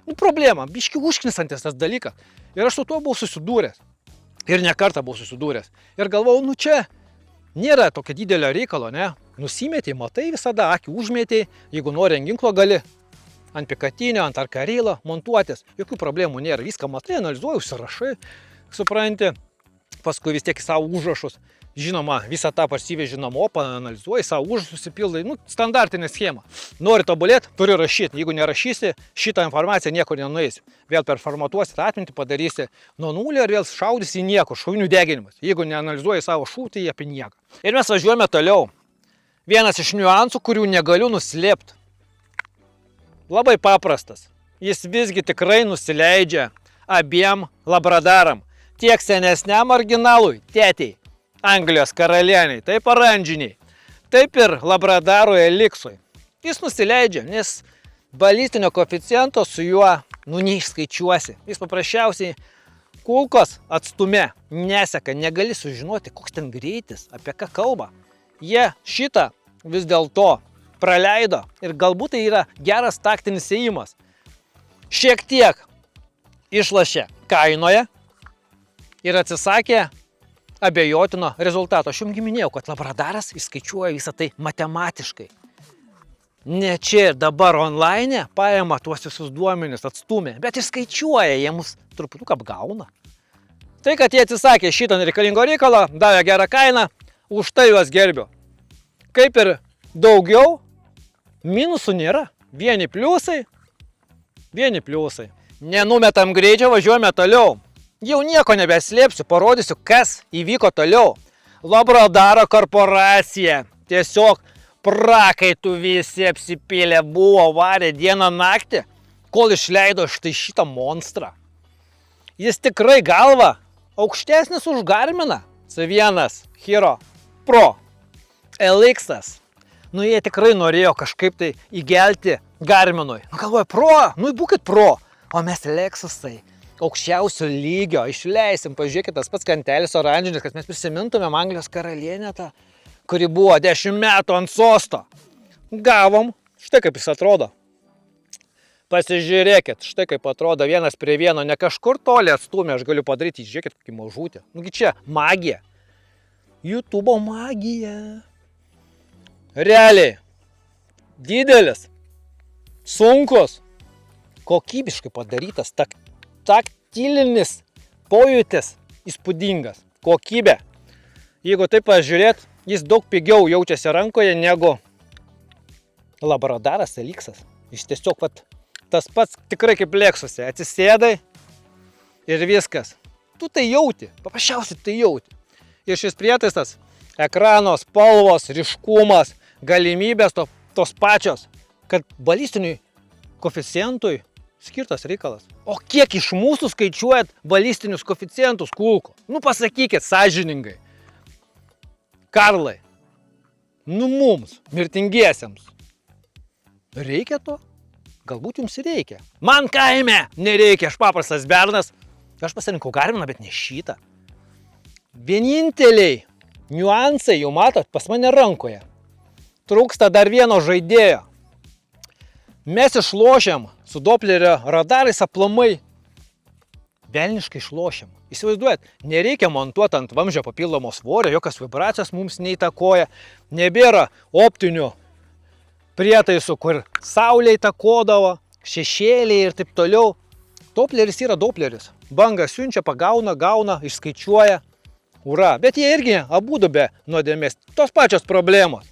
S2: nu problema, biški užknisantis tas dalykas. Ir aš su tuo buvau susidūręs. Ir ne kartą buvau susidūręs. Ir galvojau, nu čia nėra tokio didelio reikalo, ne? Nusimetei, matai visada, akį užmetei, jeigu nori ant ginklo gali ant pikatinio, ant arkarylo montuotis. Jokių problemų nėra, viską matai, analizuoji, užsirašai, supranti. Paskui vis tiek savo užrašus, žinoma, visą tą parsiveži namo, paanalizuoji, savo užrašus susipildai, nu, standartinė schema. Nori tobulėti, turi rašyti. Jeigu nerašysi, šitą informaciją niekur nenueisi. Vėl performatuosi atmintį, padarysi nuo nulio ir vėl šaudysi į niekur, šovinių deginimas. Jeigu neanalizuoji savo šūtį, apie nieką. Ir mes važiuojame toliau. Vienas iš niuansų, kurių negaliu nuslėpti. Labai paprastas. Jis visgi tikrai nusileidžia abiem Labradaram. tiek senesniam originalui, tėtei, Anglijos karalieniai, taip oranžiniai, taip ir Labradaro eliksui. Jis nusileidžia, nes balistinio koeficiento su juo, neišskaičiuosi. Jis paprasčiausiai kulkos atstume neseka, negali sužinoti, koks ten greitis, apie ką kalba. Jie šitą vis dėlto praleido ir galbūt tai yra geras taktinis ėjimas. Šiek tiek išlašė kainoje ir atsisakė abejotino rezultato. Aš jums minėjau, kad Labradaras įskaičiuoja visą tai matematiškai. Ne čia ir dabar online paima tuos visus duomenis, atstumė, bet išskaičiuoja, jie mus truputuką apgauna. Tai, kad jie atsisakė šitą nereikalingo reikalą, davė gerą kainą, už tai juos gerbiu. Kaip ir daugiau, minusų nėra. Vieni pliusai. Nenumetam greičio, važiuojame toliau. Jau nieko nebeslėpsiu, parodysiu, kas įvyko toliau. Labradaro korporacija tiesiog prakaitų visi apsipylė, buvo, varė dieną naktį, kol išleido štai šitą monstrą. Jis tikrai galva aukštesnis už Garminą. C1 Hero Pro LX. Jie tikrai norėjo kažkaip tai įgelti Garminui. Galvoja, Pro, būkit Pro. O mes Lexusai aukščiausio lygio išleisim. Pažiūrėkit, tas pats kantelis oranžinis, kad mes prisimintumėm Anglijos karalienę tą, kuri buvo 10 metų ant sosto. Gavom, štai kaip jis atrodo. Pasižiūrėkit, štai kaip atrodo vienas prie vieno, ne kažkur toli atstumė, aš galiu padaryti, žiūrėkit, kokį mažutį. Čia magija. YouTube'o magija. Realiai. Didelis. Sunkus. Kokybiškai padarytas. Taktilinis pojūtis įspūdingas. Kokybė. Jeigu taip pažiūrėt, jis daug pigiau jaučiasi rankoje negu Labradaras eliksas. Jis tiesiog tas pats tikrai kaip Lexuse. Atsisėdai ir viskas. Tu tai jauti. Paprasčiausiai tai jauti. Ir šis prietaisas, ekrano spalvos, ryškumas, galimybės tos pačios, kad balistiniui koeficientui skirtas reikalas. O kiek iš mūsų skaičiuojat balistinius koeficientus kulko? Pasakykit sąžiningai. Karlai, mums, mirtingiesiems, reikia to? Galbūt jums reikia. Man kaime nereikia, aš paprastas bernas. Aš pasirinkau Garminą, bet ne šitą. Vieninteliai niuansai, jau matot, pas mane rankoje. Trūksta dar vieno žaidėjo. Mes išlošiam su Dopplerio radarais aplamai. Velniškai išlošiam. Įsivaizduojat, nereikia montuoti ant vamzdžio papildomo svorio, jokios vibracijos mums neįtakoja. Nebėra optinių prietaisų, kur saulė įtakodavo, šešėliai ir taip toliau. Doppleris yra Doppleris. Banga siunčia, pagauna, gauna, išskaičiuoja. Ura. Bet jie irgi abudu be nuodėmės. Tos pačios problemos.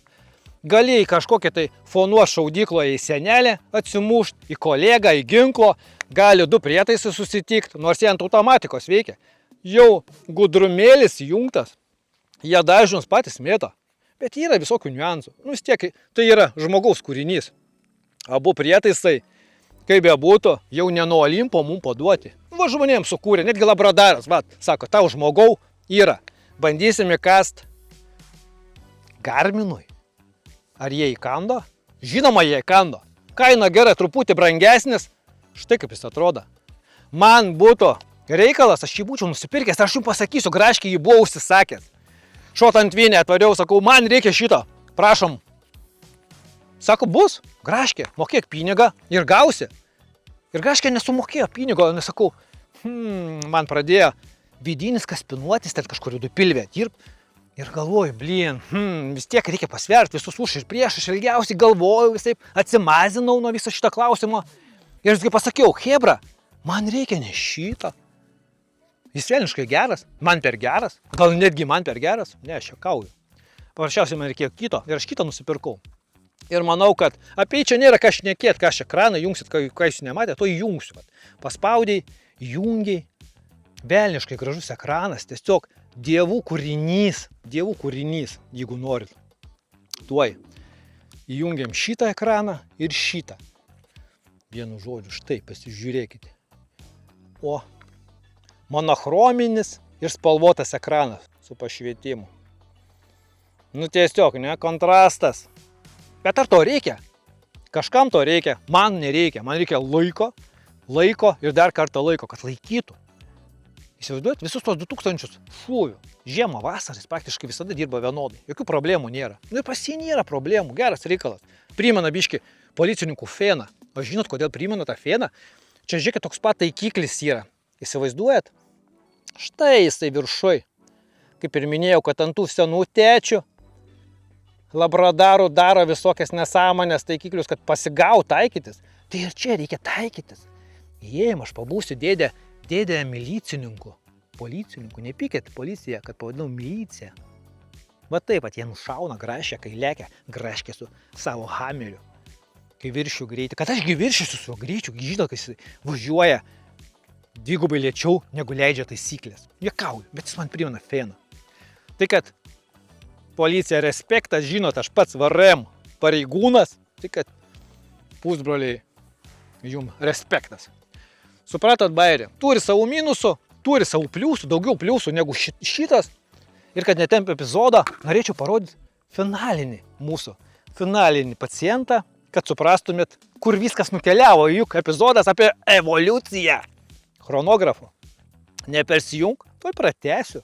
S2: Gali į kažkokią tai fonuos šaudykloje į senelę atsimušt, į kolegą, į ginklo. Gali du prietaisai susitikti, nors jie ant automatikos veikia. Jau gudrumėlis įjungtas. Jie dažnius patys mėto. Bet yra visokių niuansų. Vis tiek tai yra žmogaus kūrinys. Abu prietaisai, kaip be būtų, jau ne nuo Olimpo mums paduoti. Žmonėms sukūrė, netgi Labradaras, sako, tau žmogau yra. Bandysime kast Garminui. Ar jie įkando? Žinoma, jie įkando. Kaina gerai, truputį brangesnis. Štai kaip jis atrodo. Man būtų reikalas, aš jį būčiau nusipirkęs, aš jums pasakysiu, graškiai jį buvau užsisakęs. Šot ant Vinę atvariau, sakau, man reikia šito, prašom. Sako, bus, graškė, mokėk pinigą ir gausi. Ir graškė nesumokėjo pinigo, nesakau, man pradėjo vidinis kaspinuotis, ten kažkur du pilvė dirb. Ir galvoju, vis tiek reikia pasverti visus už ir prieš, aš ilgiausiai galvoju, visai atsimazinau nuo viso šito klausimo. Ir viskai pasakiau, hebra, man reikia ne šito. Jis velniškai geras, man per geras, gal netgi man per geras, ne, aš juokauju. Paprasčiausiai man reikėjo kito ir aš kitą nusipirkau. Ir manau, kad apie čia nėra ką šnekėt, ką aš ekraną jungsit, ką jūs nematėte, to įjungsiu. Paspaudėjai, jungiai, velniškai gražus ekranas, tiesiog dievų kūrinys, jeigu norit. Tuoj įjungiam šitą ekraną ir šitą. Vienu žodžiu, štai, pasižiūrėkite. O, monochrominis ir spalvotas ekranas su pašvietimu. Nu tiesiog, ne, kontrastas. Bet ar to reikia? Kažkam to reikia, man nereikia. Man reikia laiko ir dar kartą laiko, kad laikytų. Įsivaizduojat, visus tos 2000 šūvių. Žiemą, vasaris praktiškai visada dirba vienodai. Jokių problemų nėra. Nu ir pas jį nėra problemų, geras reikalas. Primena biški policininkų feną. O žinot, kodėl primena tą feną? Čia žiūrėkit, toks pat taikiklis yra. Įsivaizduojat? Štai jisai viršui. Kaip ir minėjau, kad ant tų senų tėčių labradarų daro visokias nesąmonės taikiklius, kad pasigaut taikytis. Tai ir čia reikia taikytis. Jėjim, aš pabūsiu dėdė milicininku. Policininku, nepykit policija, kad pavadinau miliciją. Va taip, jie nušauna graškę, kai lekia graškė su savo hameriu. Kai viršiu greitį, kad ašgi viršysiu su greičiu, žinot, kai jis važiuoja dvigubai lėčiau, negu leidžia taisyklės. Juokauju, bet jis man primena feną. Tai kad policija respektas, žinot, aš pats VRM pareigūnas, tai kad pusbroliai jum respektas. Supratot, bairė, turi savo minusų, turi savo pliusų, daugiau pliusų negu šitas. Ir kad netempia epizodą, norėčiau parodyti finalinį pacientą, kad suprastumėt, kur viskas nukeliavo, juk epizodas apie evoliuciją. Chronografu. Nepersijung, tuoj pratęsiu.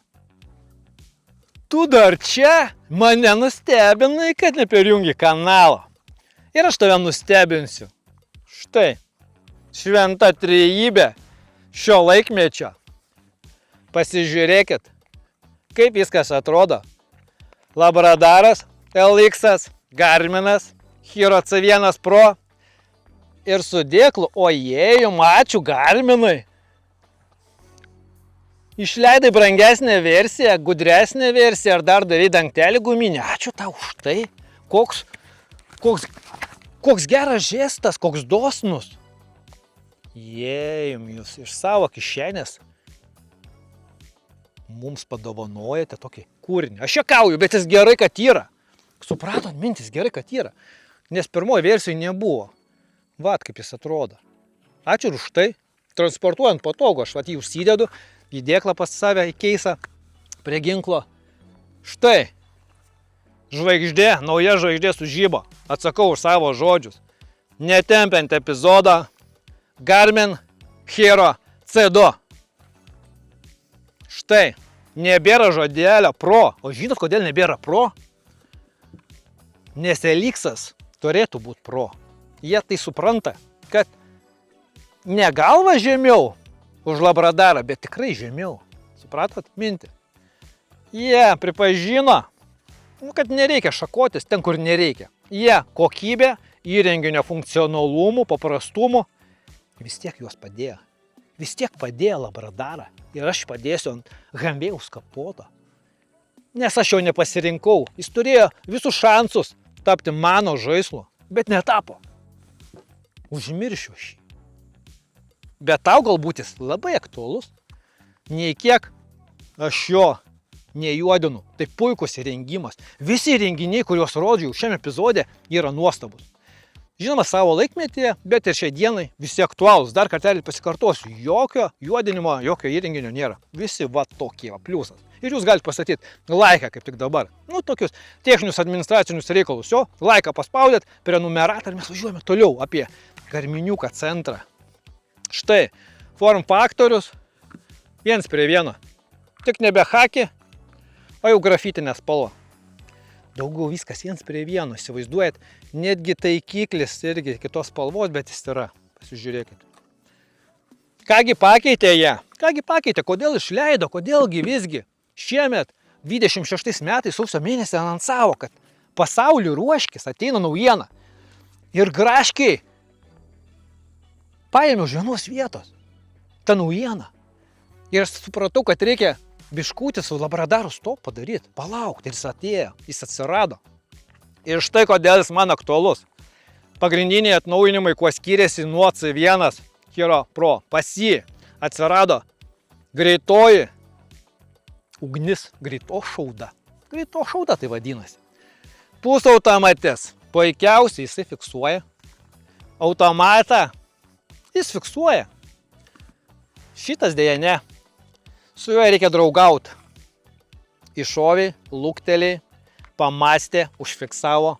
S2: Tu dar čia mane nustebinai, kad neperjungi kanalo. Ir aš tave nustebinsiu. Štai, šventa trejybė šio laikmečio. Pasižiūrėkit, kaip viskas atrodo. Labradaras, LX, Garminas, Hero C1 Pro ir su dėklu. Ojėjum, ačiū Garminui. Išleidai brangesnę versiją, gudresnę versiją ar dar davai dangtelį guminį. Ačiū tau už tai. Koks geras žestas, koks dosnus. Jėjum, jūs iš savo kišenės mums padovanojate tokį kūrinį. Aš juokauju, bet jis gerai, kad yra. Supratot, mintis gerai, kad yra. Nes pirmoji versijoje nebuvo. Vat kaip jis atrodo. Ačiū už tai. Transportuojant patogu, aš vat jį užsidedu, į dėklą pas save, į keisą, prie ginklo. Štai. Žvaigždė, nauja žvaigždė sužibo. Atsakau už savo žodžius. Netempiant epizodą. Garmin Hero C2. Štai. Nebėra žodelio Pro. O žinot, kodėl nebėra Pro? Nes LX turėtų būti Pro. Jie tai supranta, kad ne galva žemiau už Labradarą, bet tikrai žemiau. Supratot mintį? Jie pripažino, kad nereikia šakotis ten, kur nereikia. Jie kokybė, įrenginio funkcionalumu, paprastumu, vis tiek juos padėjo. Vis tiek padėjo Labradarą. Ir aš padėsiu ant Hambėjaus kapoto. Nes aš jo nepasirinkau. Jis turėjo visus šansus tapti mano žaislu, bet netapo. Užmiršiu šį. Bet tau galbūt jis labai aktualus. Nei kiek aš jo nejuodinu. Tai puikus įrengimas. Visi įrenginiai, kuriuos rodžiau šiame epizode, yra nuostabus. Žinoma, savo laikmetyje, bet ir šiai dienai visi aktualūs. Dar kartelį pasikartosiu, jokio juodinimo, jokio įrenginio nėra. Visi va tokie, va, pliusas. Ir jūs galite pastatyti laiką kaip tik dabar. Nu, tokius techninius administracinius reikalus. Jo, laiką paspaudėt, prenumeratą ir mes važiuojame toliau apie Garminiuką centrą. Štai, form faktorius 1:1. Tik nebe haki, o jau grafitinė spalva. Daugiau viskas 1:1, įsivaizduojat, netgi taikiklis irgi kitos spalvos, bet jis yra. Pasižiūrėkit. Kągi pakeitė jie? Kągi pakeitė? Kodėl išleido? Kodėlgi visgi? Šiemet 26 metais sausio mėnesį anonsavo, kad pasauliu ruoškis, ateina naujiena. Ir graškiai paėmiau iš vienos vietos. Ta naujiena. Ir aš supratau, kad reikia biškutį su Labradaru stop padaryti. Palaukti. Ir jis atėjo. Jis atsirado. Ir štai kodėl jis man aktualus. Pagrindiniai atnaujinimai, kuo skiriasi nuo C1 Hero Pro. Pas jį atsirado greitoji ugnis. Greito šauda. Greito šauda tai vadinasi. Pusautomatis. Puikiausiai jisai fiksuoja. Automatą jis fiksuoja. Šitas dėja ne. Su juo reikia draugauti. Iššovė, luktelė, pamastė, užfiksavo,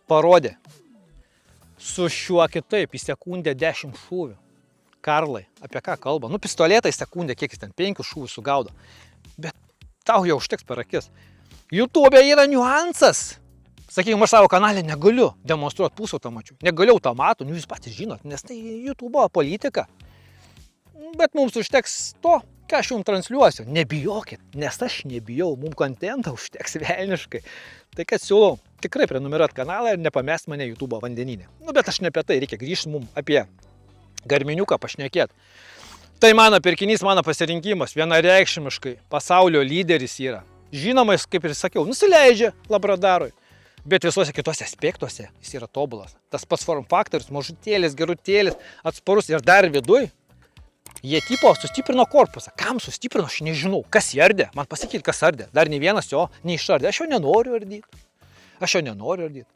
S2: parodė. Su šiuo kitaip, į sekundę 10 šūvių. Karlai, apie ką kalba? Nu, pistoletai sekundę, kiek jis ten 5 šūvių sugaudo. Bet tau jau užteks per akis. YouTube'e yra niuansas. Sakykime, aš savo kanalę negaliu demonstruoti pusautomačių. Negaliu automatų, jūs patys žinot, nes tai YouTube'o politika. Bet mums užteks to, ką aš jums transliuosiu. Nebijokit, nes aš nebijau, mums kontentą užteks velniškai. Tai kad siūlau tikrai prenumeruoti kanalą ir nepamest mane YouTube'o vandeninė. Nu, bet aš ne apie tai, reikia grįžti mums apie Garminiuką pašnekėti. Tai mano pirkinys, mano pasirinkimas, vienareikšmiškai pasaulio lyderis yra. Žinomas, kaip ir sakiau, nusileidžia Labradarui. Bet visuose kitose aspektuose jis yra tobulas. Tas pats form faktorius, mažutėlis, gerutėlis, atsparus ir dar viduj. Jie tipo sustiprino korpusą. Kam sustiprino, aš nežinau. Kas jį ardė? Man pasakyti, kas ardė. Dar nei vienas jo neišardė. Aš jo nenoriu ardyti.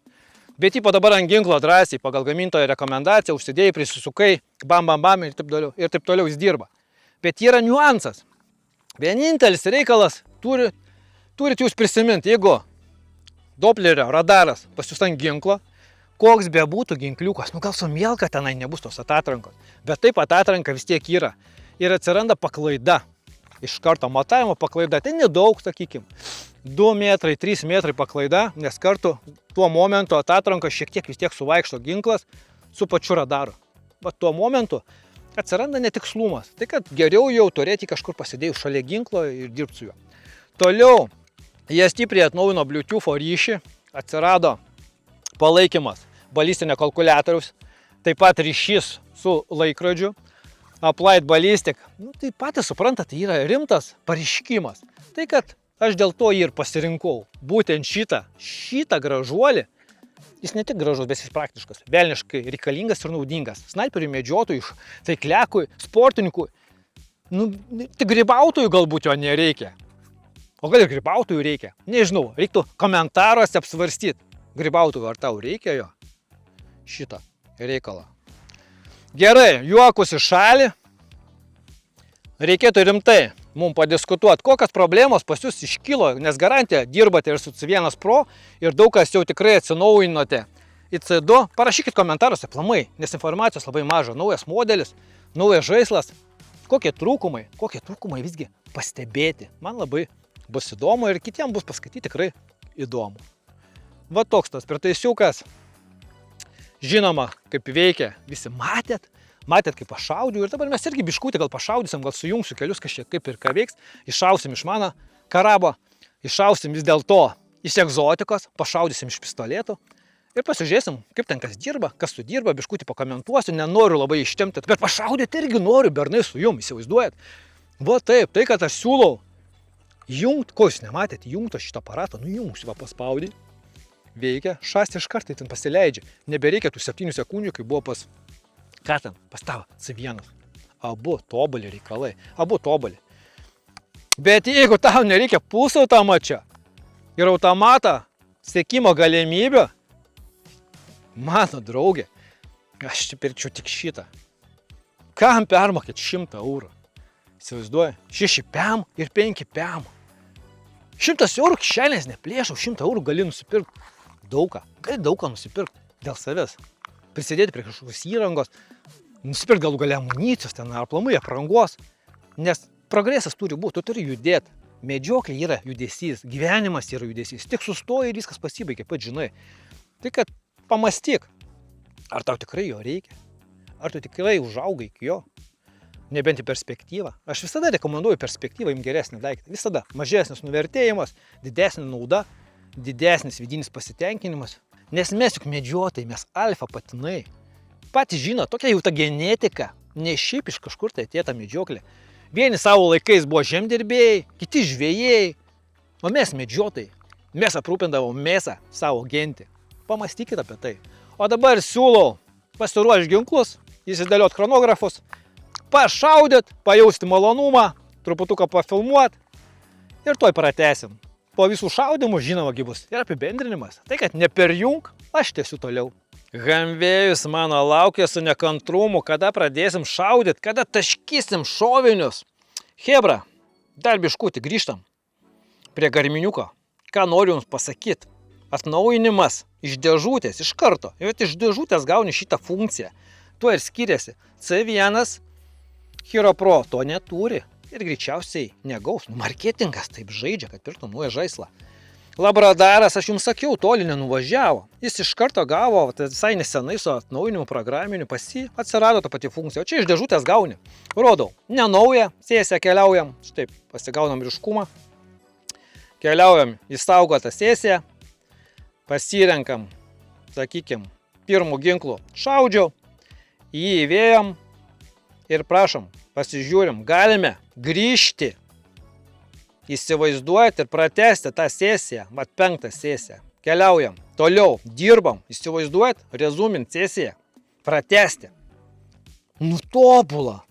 S2: Bet tipo dabar ant ginklo drąsiai pagal gamintojo rekomendaciją užsidėjai, prisisukai, bam ir taip toliau. Ir taip toliau jis dirba. Bet yra niuansas. Vienintelis reikalas, turit jūs prisiminti, jeigu Doplerio radaras pas jūs ant ginklo, koks be būtų ginkliukas, nu gal su mielka tenai nebus tos atatrankos, bet taip atatranka vis tiek yra. Ir atsiranda paklaida. Iš karto matavimo paklaida, tai nedaug, sakykim, 2 metrai, 3 metrai paklaida, nes kartu tuo momentu atatranka šiek tiek vis tiek suvaikšto ginklas su pačiu radaru. Va tuo momentu atsiranda netikslumas. Tai kad geriau jau turėti kažkur pasidėjus šalia ginklo ir dirbti su juo. Toliau, jie stipriai atnaujino Bluetooth ryšį, atsirado palaikymas balistinio kalkuliatoriaus, taip pat ryšys su laikrodžiu, Applied Ballistic. Nu, tai patys suprantate, tai yra rimtas pareiškimas. Tai kad aš dėl to jį ir pasirinkau. Būtent šitą gražuolį, jis ne tik gražus, bet jis praktiškas, velniškai reikalingas ir naudingas. Snaiperiui, medžiotojui, taikliakui, sportininkui. Nu, tik grybautojų galbūt jo nereikia. O gal ir grybautojų reikia? Nežinau, reiktų komentaruose apsvarstyti. Grybautojų, ar tau reikia jo? Šitą reikalą. Gerai, juokus į šalį. Reikėtų rimtai mums padiskutuoti, kokios problemos pas jūs iškilo, nes garantija dirbate ir su C1 Pro ir daug kas jau tikrai atsinaujinote į C2. Parašykit komentaruose aplamai, nes informacijos labai maža. Naujas modelis, naujas žaislas. Kokie trūkumai visgi pastebėti. Man labai bus įdomu ir kitiems bus paskaityti tikrai įdomu. Va toks tas pritaisiukas. Žinoma, kaip veikia, visi matėt kaip aš šaudžiu ir dabar mes irgi biškutį gal pašaudysim, gal sujungsiu kelius kažkiek kaip ir ką veiks, iššausim iš mano karabo, iššausim vis dėlto iš egzotikos, pašaudysim iš pistoletų ir pasižiūrėsim, kaip ten kas dirba, kas sudirba, biškutį pakomentuosiu, nenoriu labai ištempti, bet pašaudyti irgi noriu, bernai su jum, įsivaizduojat. Va taip, tai kad aš siūlau jungt, ko jūs nematėte, jungto šito aparato, nu jungsiu, va paspaudį. Veikia, šasti iš kartai ten pasileidžia. Nebereikia tų 7 sekundžių, kai buvo pas tavo C1. Abu tobuli reikalai, abu tobuli. Bet jeigu tau nereikia pusautomačio ir automatą sekimo galimybių, mano draugė, aš čia pirkčiau tik šitą. Kam permokėt 100 eurų? Įsivaizduoju, 6 pem ir 5 pem. 100 eurų kišenės neplėšau, 100 eurų gali nusipirkti. Gali daugą nusipirkti dėl savęs. Prisidėti prie kažkokios įrangos, nusipirkti galų gale amunicijos, ten ar aplamai aprangos. Nes progresas turi būti, tu turi judėti. Medžioklė yra judesys, gyvenimas yra judesys. Tik sustoji ir viskas pasibaigia, pat žinai. Tai kad pamąstyk, ar tau tikrai jo reikia? Ar tu tikrai užaugai iki jo? Nebent į perspektyvą. Aš visada rekomenduoju perspektyvą, jums geresnį daiktą. Visada mažesnis nuvertėjimas, didesnė nauda, didesnis vidinis pasitenkinimas. Nes mes juk medžiotojai, mes alfa patinai. Patys žino, tokia jau ta genetika. Ne šiaip iš kažkur tai atėjo ta medžioklė. Vieni savo laikais buvo žemdirbėjai, kiti žvejai. O mes medžiotojai. Mes aprūpindavom mėsą savo gentį. Pamąstykit apie tai. O dabar siūlau pasiruošti ginklus, įsidėlioti chronografus, pašaudyt, pajausti malonumą, truputuką pafilmuot ir tuoj pratęsim. Po visų šaudimų, žinoma, bus ir apibendrinimas. Tai, kad neperjung, aš tęsiu toliau. Hamvėjus mano laukia su nekantrumu, kada pradėsim šaudyt, kada taškysim šovinius. Hebra, Dar biškutį grįžtam prie garminiuko. Ką noriu jums pasakyti? Atnaujinimas iš dėžutės iš karto. Ir iš dėžutės gauni šitą funkciją. Tuo ir skiriasi. C1 Hero Pro to neturi. Ir greičiausiai negaus. Marketingas taip žaidžia, kad pirktų naują žaislą. Labradaras, aš jums sakiau, toli nenuvažiavo. Jis iš karto gavo, visai nesenai su atnaujinimu programiniu pas jį atsirado ta pati funkcija. O čia iš dėžutės gauni. Rodau, nenauja, sėsę keliaujam. Štai, pasigaunam ryškumą. Keliaujam į saugotą sėsę. Pasirenkam, sakykim, pirmų ginklų šaudžiau. Jį įvėjom. Ir prašom, pasižiūrim, galime grįžti. Įsivaizduojat ir pratesti tą sesiją, mat 5 sesiją. Keliaujam, toliau, dirbam, įsivaizduojat, rezumint sesiją, pratesti. Nu tobula,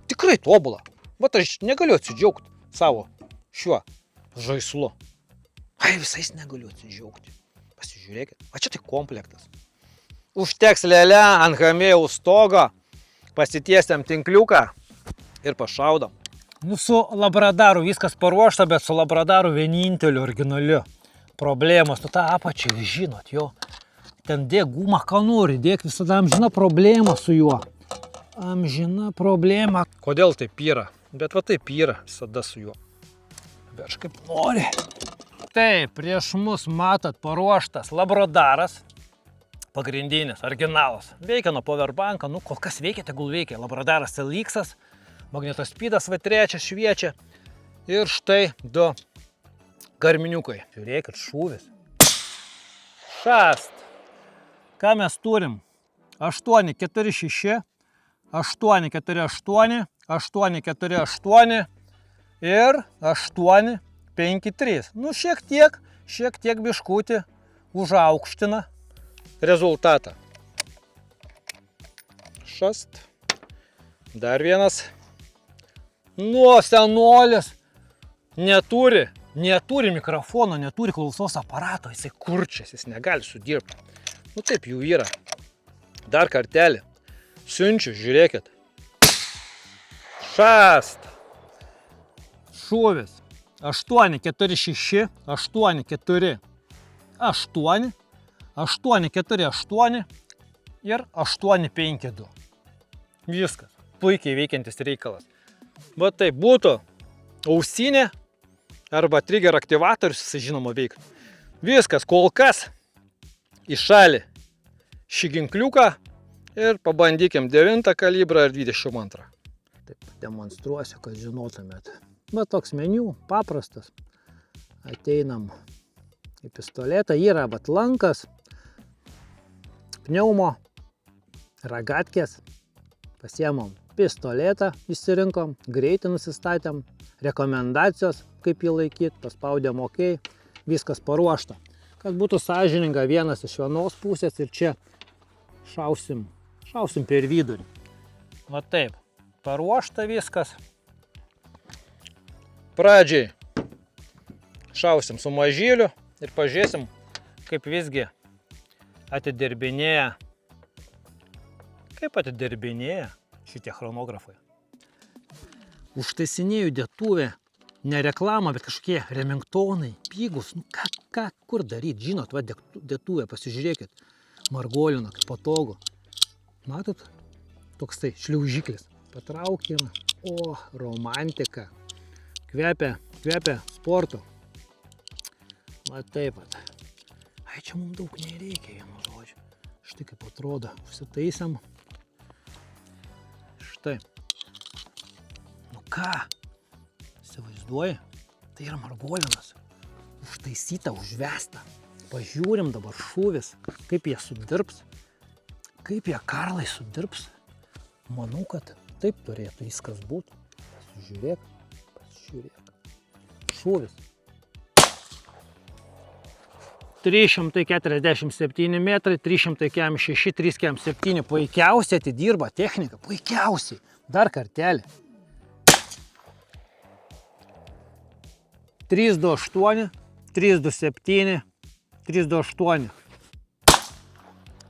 S2: tikrai tobula. Vat aš negaliu atsidžiaugti savo šiuo žaislu. Ai, visais negaliu atsidžiaugti. Pasižiūrėkit, va čia tai komplektas. Užteks lėlę ant hamėjaus stogo, pasitiesiam tinkliuką ir pašaudam. Nu, su Labradaru viskas paruošta, bet su Labradaru vieninteliu originaliu problemos. Tu tą apačią, žinot, jo. Ten dėk gumą, ką nori, dėk visada amžina problema su juo. Amžina problema. Kodėl taip yra? Bet va taip yra visada su juo. Bet aš kaip nori. Taip, prieš mus matot paruoštas Labradaras. Pagrindinis, originalas. Veikia nuo powerbanko, nu kol kas veikia, tegul veikia. Labradaras LX. Magnetospidas V3 šviečia. Ir štai 2 garminiukai. Žiūrėkit, šūvis. Šast. Ką mes turim? 846, 848, 848 ir 853. Nu, šiek tiek biškutį užaukština rezultatą. Šast. Dar vienas. Nu, senolis neturi mikrofono, neturi klausos aparato, jisai kurčias, jis negali sudirbti. Nu taip jų yra. Dar kartelį. Siunčiu, žiūrėkit. Šast. Šūvis. 846, 84, 8, 848 ir 852. Viskas. Puikiai veikiantis reikalas. Va tai būtų ausinė arba trigger aktyvatorius, jis žinoma veiktų. Viskas, kol kas į šalį šį ginkliuką ir pabandykim 9 kalibrą ir 22. Taip, demonstruosiu, kad žinotumėt. Va toks meniu, paprastas. Ateinam į pistoletą, yra vatlankas, pneumo, ragatkės. Pasiemam pistoletą, išsirinkom, greitį nusistatėm, rekomendacijos, kaip jį laikyti, paspaudėm OK, viskas paruošta. Kad būtų sąžininga, vienas iš vienos pusės ir čia šausim per vidurį. Va taip, paruošta viskas. Pradžiai šausim su mažyliu ir pažiūrėsim, kaip visgi atidirbinėja šitie chronografai. Užtaisinėjų dėtuvė, ne reklama, bet kažkokie Remingtonai, pigus, nu kur daryti, žinot, va dėtuvė, pasižiūrėkit, margolina, kaip patogu. Matot, toks tai šliaužiklis, patraukim, o, romantika, kvepia sportu. Va taip pat. Ai, čia mums daug nereikia, vienu žodžiu. Štai kaip atrodo, užsitaisam. Štai. Nu ką? Įsivaizduoji? Tai yra margolinas. Užtaisyta, užvesta. Pažiūrim dabar šūvis, kaip jie sudirbs. Kaip jie karlai sudirbs. Manau, kad taip turėtų viskas būti. Pasižiūrėk. Šūvis. 347 metrai, 346, 347, puikiausiai atidirba technika, puikiausiai. Dar kartelį. 328, 327, 328.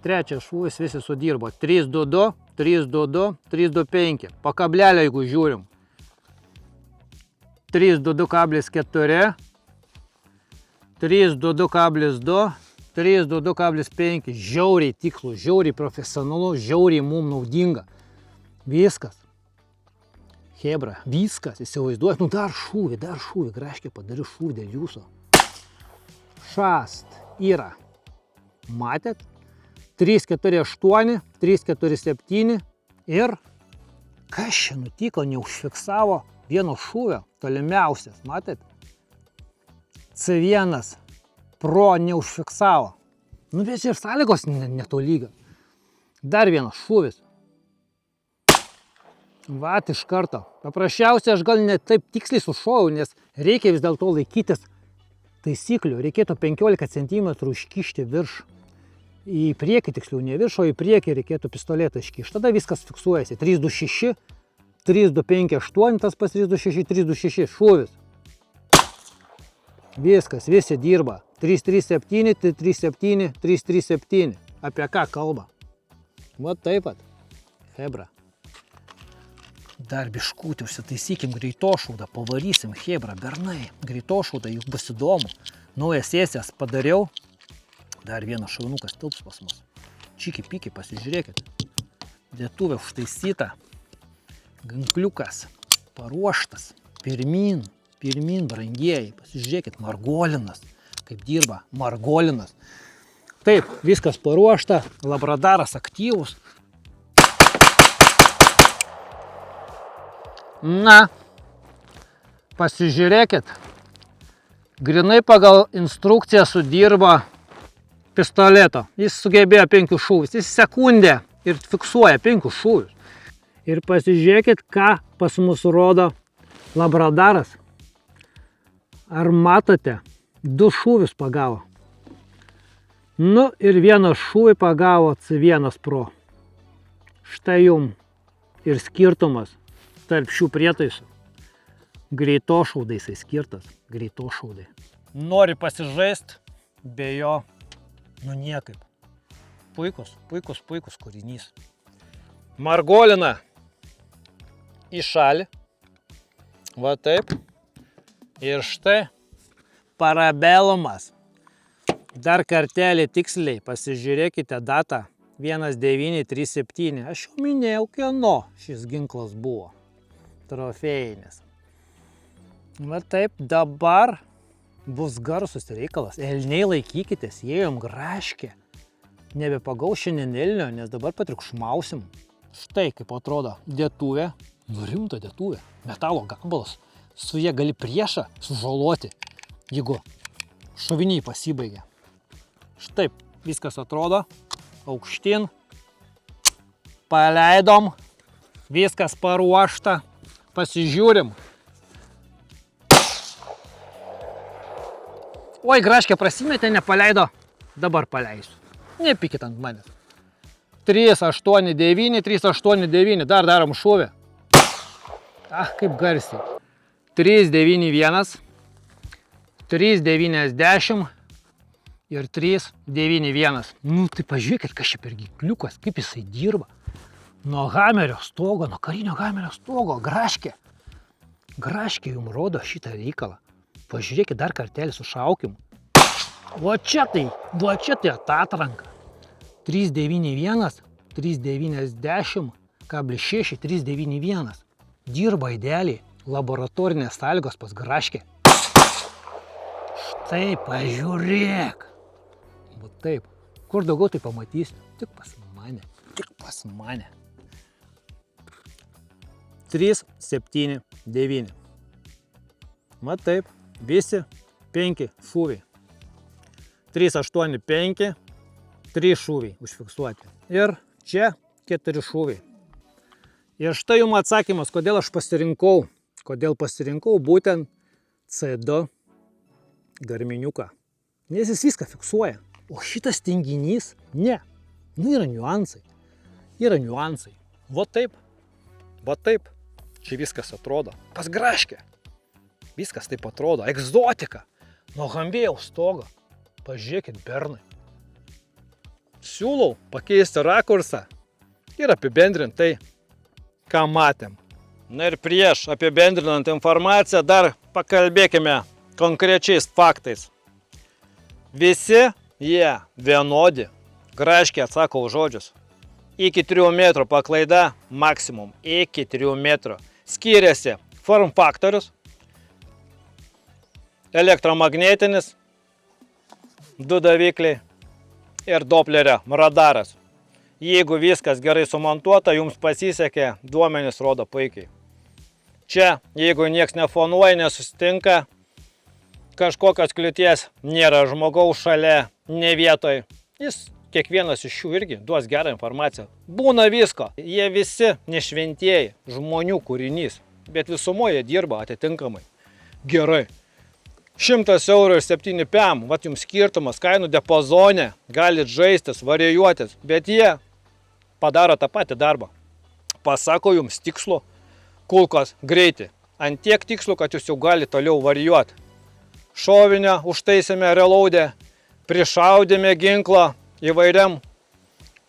S2: Trečias šūvis visi sudirbo. 322, 322, 325. Po kablelio, jeigu žiūrim. 322,4, 322,2, 322,5. Žiauriai tikslų, žiauriai profesionalu, žiauriai mums naudinga. Viskas. Hebra, viskas, įsivaizduoju. Nu dar šūvį, graškiai padariu šūvį dėl jūsų. Šast yra. Matėt? 3, 4, 8, 3, 4, 7 ir kas čia nutiko, neužfiksavo vieno šūvio tolimiausias, matėt? C1 Pro neužfiksavo. Nu, bet ir sąlygos netolygios. Dar vienas šūvis. Vat iš karto. Paprasčiausiai aš gal ne taip tiksliai sušovau, nes reikia vis dėlto laikytis taisyklių. Reikėtų 15 cm iškišti virš. Į priekį, tiksliau ne virš, o į priekį reikėtų pistoletą iškišti. Tada viskas fiksuojasi. 326, 3258, tas pas 326, 326 šūvis. Viskas, visi dirba. 337, 337, 337. Apie ką kalba? Va taip pat. Hebra. Dar biškutį užsitaisykim greitošaudą, pavarysim, hebra, bernai. Greitošaudą, juk bus įdomu. Naujas sesijas padariau. Dar vienas šaunukas tilps pas mus. Čiki piki, pasižiūrėkit. Dėtuvė užtaisyta. Gankliukas paruoštas. Pirmin, brangieji. Pasižiūrėkit, margolinas. Kaip dirba margolinas. Taip, viskas paruošta. Labradaras aktyvus. Na, pasižiūrėkit. Grinai pagal instrukciją sudirba pistoleto. Jis sugebėjo 5 šūvis. Jis sekundę ir fiksuoja 5 šūvius. Ir pasižiūrėkit, ką pas mus rodo labradaras. Ar matote? 2 šūvius pagavo. Nu ir vieną šūvį pagavo C1 Pro. Štai jum ir skirtumas tarp šių prietaisų. Greitošaudai jisai skirtas. Greitošaudai. Nori pasižaist, be jo, nu niekaip. Puikus kūrinys. Margolina į šalį. Va taip. Ir štai parabelumas. Dar kartelį tiksliai pasižiūrėkite datą. 1937. Aš jau minėjau, kieno šis ginklas buvo. Trofėjinis. Va taip, dabar bus garsus reikalas. Elniai laikykitės, jie jom graškė. Nebepagaus šiandien elnio, nes dabar patriukšmausim. Štai kaip atrodo dėtuvė. Nu rimta dėtuvė. Metalo gabalas. Su jie gali priešą sužaloti, jeigu šoviniai pasibaigia. Štai viskas atrodo. Aukštyn. Paleidom. Viskas paruošta. Pasižiūrim. Oi, graškė prasimetė, nepaleido. Dabar paleisiu. Nepykit ant manęs. 389, 389. Dar darom šūvį. Kaip garsiai. 391, 390 ir 391. Nu, tai pažiūrėkit, kas čia per ginkliukas, kaip jisai dirba. Nuo hamerio stogo, nuo karinio hamerio stogo, graškė. Graškė jums rodo šitą reikalą. Pažiūrėkit, dar kartelį sušaukim. Va čia tai atatranka. 391, 390, kablis 6, 391. Dirba idealiai. Laboratorinės sąlygos pas graškė. Štai, pažiūrėk. Va taip. Kur daugiau tai pamatysiu? Tik pas mane. 379. Va taip. Visi 5 šūviai. 385, 3 šūviai užfiksuoti. Ir čia 4 šūviai. Ir štai jums atsakymas, kodėl aš pasirinkau. Kodėl pasirinkau būtent C2 garminiuką. Nes jis viską fiksuoja. O šitas tinginys, ne. Nu, yra niuansai. Va taip. Čia viskas atrodo. Pas graškė. Viskas taip atrodo. Egzotika. Nuo hambėjaus stogo. Pažiūrėkit, bernai. Siūlau pakeisti rakursą ir apibendrinti tai, ką matėm. Na ir prieš apibendrinant informaciją dar pakalbėkime konkrečiais faktais. Visi jie vienodi. Graškiai atsako už žodžius. Iki 3 metrų paklaida maksimum. Iki 3 metrų. Skiriasi form faktorius, elektromagnetinis, 2 davikliai ir Dopplerio radaras. Jeigu viskas gerai sumontuota, jums pasisekė, duomenys rodo puikiai. Čia, jeigu nieks nefonuoja, nesusitinka, kažkokios kliūties nėra žmogaus šalia, ne vietoj. Jis, kiekvienas iš jų irgi duos gerą informaciją. Būna visko, jie visi nešventieji, žmonių kūrinys, bet visumoje dirba atitinkamai. Gerai. 100 eurų ir 7 PM, vat jums skirtumas kainų diapazone, galit žaistis, varijuotis, bet jie padaro tą patį darbą. Pasako jums tikslo kulkos greitį. Ant tiek tikslo, kad jūs jau galite toliau varijuoti. Šovinę užtaisėme reloadę, prišaudėme ginklą įvairiam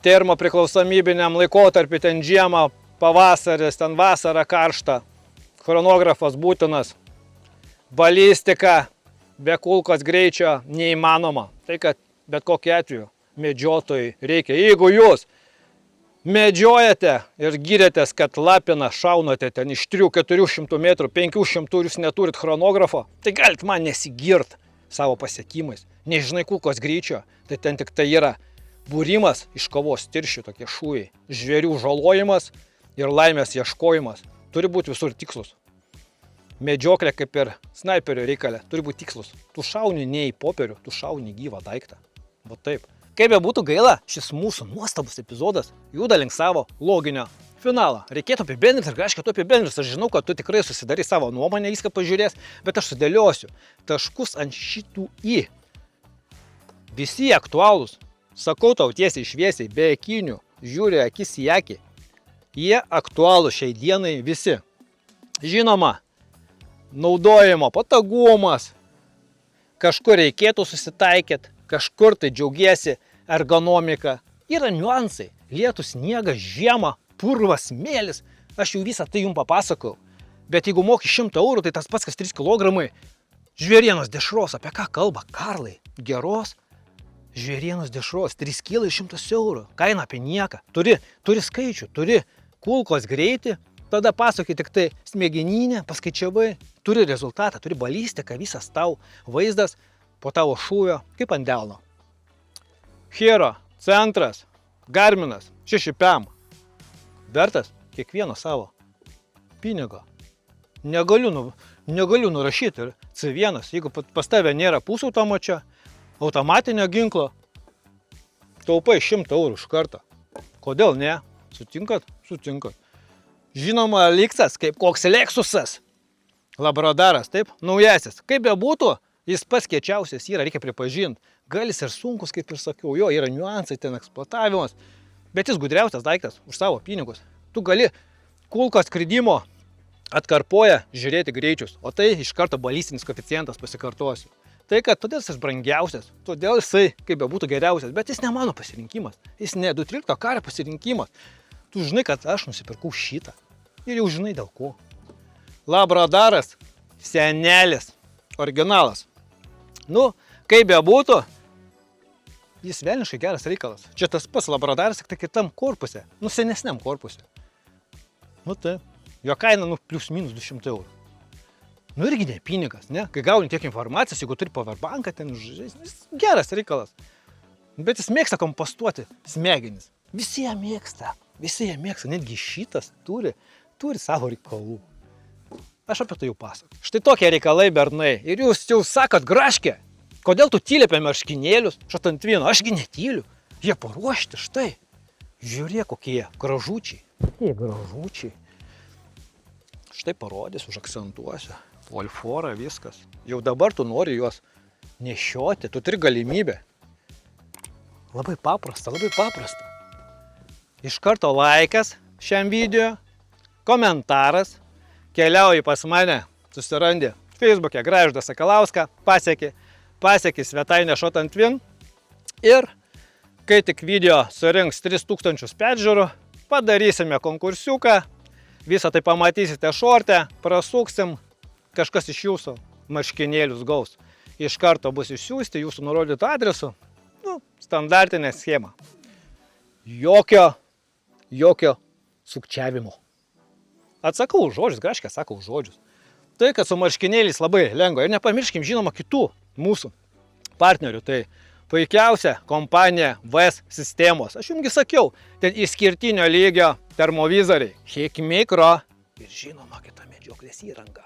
S2: termopriklausomybiniam laikotarpį, ten žiemą, pavasaris, ten vasara karšta, chronografas būtinas, balistika be kulkos greičio neįmanoma. Tai kad bet kokiu atveju medžiotojai reikia. Jeigu jūs medžiojate ir gyrėtės, kad lapiną šaunate ten iš 300-400 metrų, 500 ir jūs neturit chronografo, tai galit man nesigirt savo pasiekimais. Nežinai kulkos greičio, tai ten tik tai yra būrimas iš kavos tirščių, tokie šūviai, žvėrių žalojimas ir laimės ieškojimas. Turi būti visur tikslus. Medžioklė kaip ir snaiperio reikalė, turi būti tikslus. Tu šauni ne į popierių, tu šauni gyvą daiktą. Va taip. Kaip be būtų gaila, šis mūsų nuostabus epizodas juda link savo loginio finalo. Reikėtų apibendrinti ir Graškė tu apibendrinti. Aš žinau, kad tu tikrai susidarai savo nuomonę, viską pažiūrės, bet aš sudėliosiu taškus ant šitų į. Visi aktualūs. Sakau tau tiesiai šviesiai, be akinių, žiūri akis į akį. Jie aktualūs šiai dienai visi. Žinoma, naudojimo patogumas. Kažkur reikėtų susitaikyti, kažkur tai džiaugiesi ergonomika. Yra niuansai. Lietus, sniegas, žiema, purvas, smėlis. Aš jau visą tai jums papasakau. Bet jeigu moki 100 eurų, tai tas pats kas 3 kg žvėrienos dešros. Apie ką kalba? Karlai, geros žvėrienos dešros. 3 kg 100 eurų. Kaina apie nieką. Turi skaičių, turi kulkos greitį. Tada pasakai tik tai smegeninę, paskaičiavai. Turi rezultatą, turi balistiką, visas tau vaizdas po tavo šūvio kaip ant delno. Hero, centras, Garminas, 6 PM. Vertas kiekvieno savo pinigo. Negaliu nurašyti ir C1, jeigu pas tave nėra pusautomačio, automatinio ginklo, taupai 100 eurų iš karto. Kodėl ne? Sutinkat? Sutinkat. Žinoma, Liksas kaip koks Lexusas. Labradaras, taip, naujasis. Kaip be būtų, jis pats kiečiausias yra, reikia pripažinti. Galis ir sunkus, kaip ir sakiau, jo yra niuansai, ten eksploatavimas. Bet jis gudriausias daiktas už savo pinigus. Tu gali kulkos skridimo atkarpoje žiūrėti greičius, o tai iš karto balistinis koeficientas pasikartosiu. Tai kad todėl jis brangiausias, todėl jisai kaip be būtų geriausias, bet jis ne mano pasirinkimas. Jis ne 213 kario pasirinkimas. Tu žinai, kad aš nusipirkau šitą. Ir jau žinai dėl ko. Labradaras, senelis, originalas. Nu, kaip be būtų, jis velniškai geras reikalas. Čia tas pats Labradaras, tik tai kitam korpuse. Nu, senesniam korpuse. Nu, tai. Jo kaina, plius minus 200 eurų. Nu, irgi ne pinigas, ne? Kai gauni tiek informacijos, jeigu turi powerbanką, ten jis geras reikalas. Bet jis mėgsta kompostuoti smegenis. Visi jie mėgsta. Netgi šitas turi savo reikalų. Aš apie tai jau pasakoju. Štai tokie reikalai, bernai. Ir jūs jau sakot, Graškė, kodėl tu tyli apie marškinėlius, šat ant vieno? Ašgi netyliu. Jie paruošti, štai. Žiūrėk, kokie jie gražučiai. Jie gražučiai. Štai parodysiu, užakcentuosiu. Volfora, viskas. Jau dabar tu nori juos nešioti, tu turi galimybę. Labai paprasta. Iš karto laikas šiam video, komentaras, keliauji pas mane, susirandi Facebook'e Gražvydą Sakalauską, pasieki svetainę Shot & Win ir kai tik video surinks 3000 peržiūrų, padarysime konkursiuką, Visą tai pamatysite šorte, prasuksim, kažkas iš jūsų marškinėlius gaus. Iš karto bus išsiųsti jūsų nurodytų adresu. Standartinė schema. Jokio sukčiavimo. Atsakau už žodžius, Graškė sako už žodžius. Tai, kad su marškinėliais labai lengva. Ir nepamirškim, žinoma, kitų mūsų partnerių. Tai puikiausia kompanija VS sistemos. Aš jums sakiau, ten išskirtinio lygio termovizoriai, Hikmikro ir žinoma kita medžioklės įranga.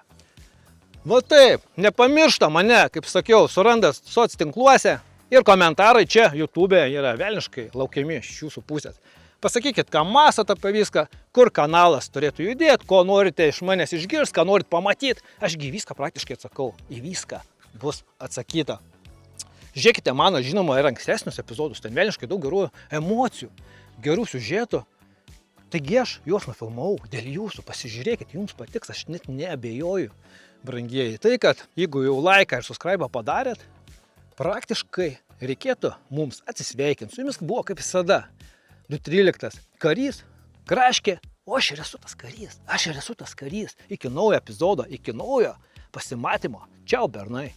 S2: Va taip, nepamiršta mane, kaip sakiau, surandas soc tinkluose ir komentarai čia YouTube yra velniškai laukiami iš jūsų pusės. Pasakykit, ką mąstot apie viską, kur kanalas turėtų judėti, ko norite iš manęs išgirsti, ką norit pamatyti. Ašgi viską praktiškai atsakau, į viską bus atsakyta. Žiūrėkite mano, žinoma, ir ankstesnius epizodus, ten velniškai daug gerų emocijų, gerų siužetų. Taigi aš juos nufilmavau dėl jūsų, pasižiūrėkit, jums patiks, aš net neabejoju, brangieji. Tai, kad jeigu jau laiką ir subscribe padarėt, praktiškai reikėtų mums atsisveikinti. Su jumis buvo kaip visada 213 karys, Graškė, o aš ir esu tas karys. Iki naujo epizodo, iki naujo pasimatymo. Čiau, bernai.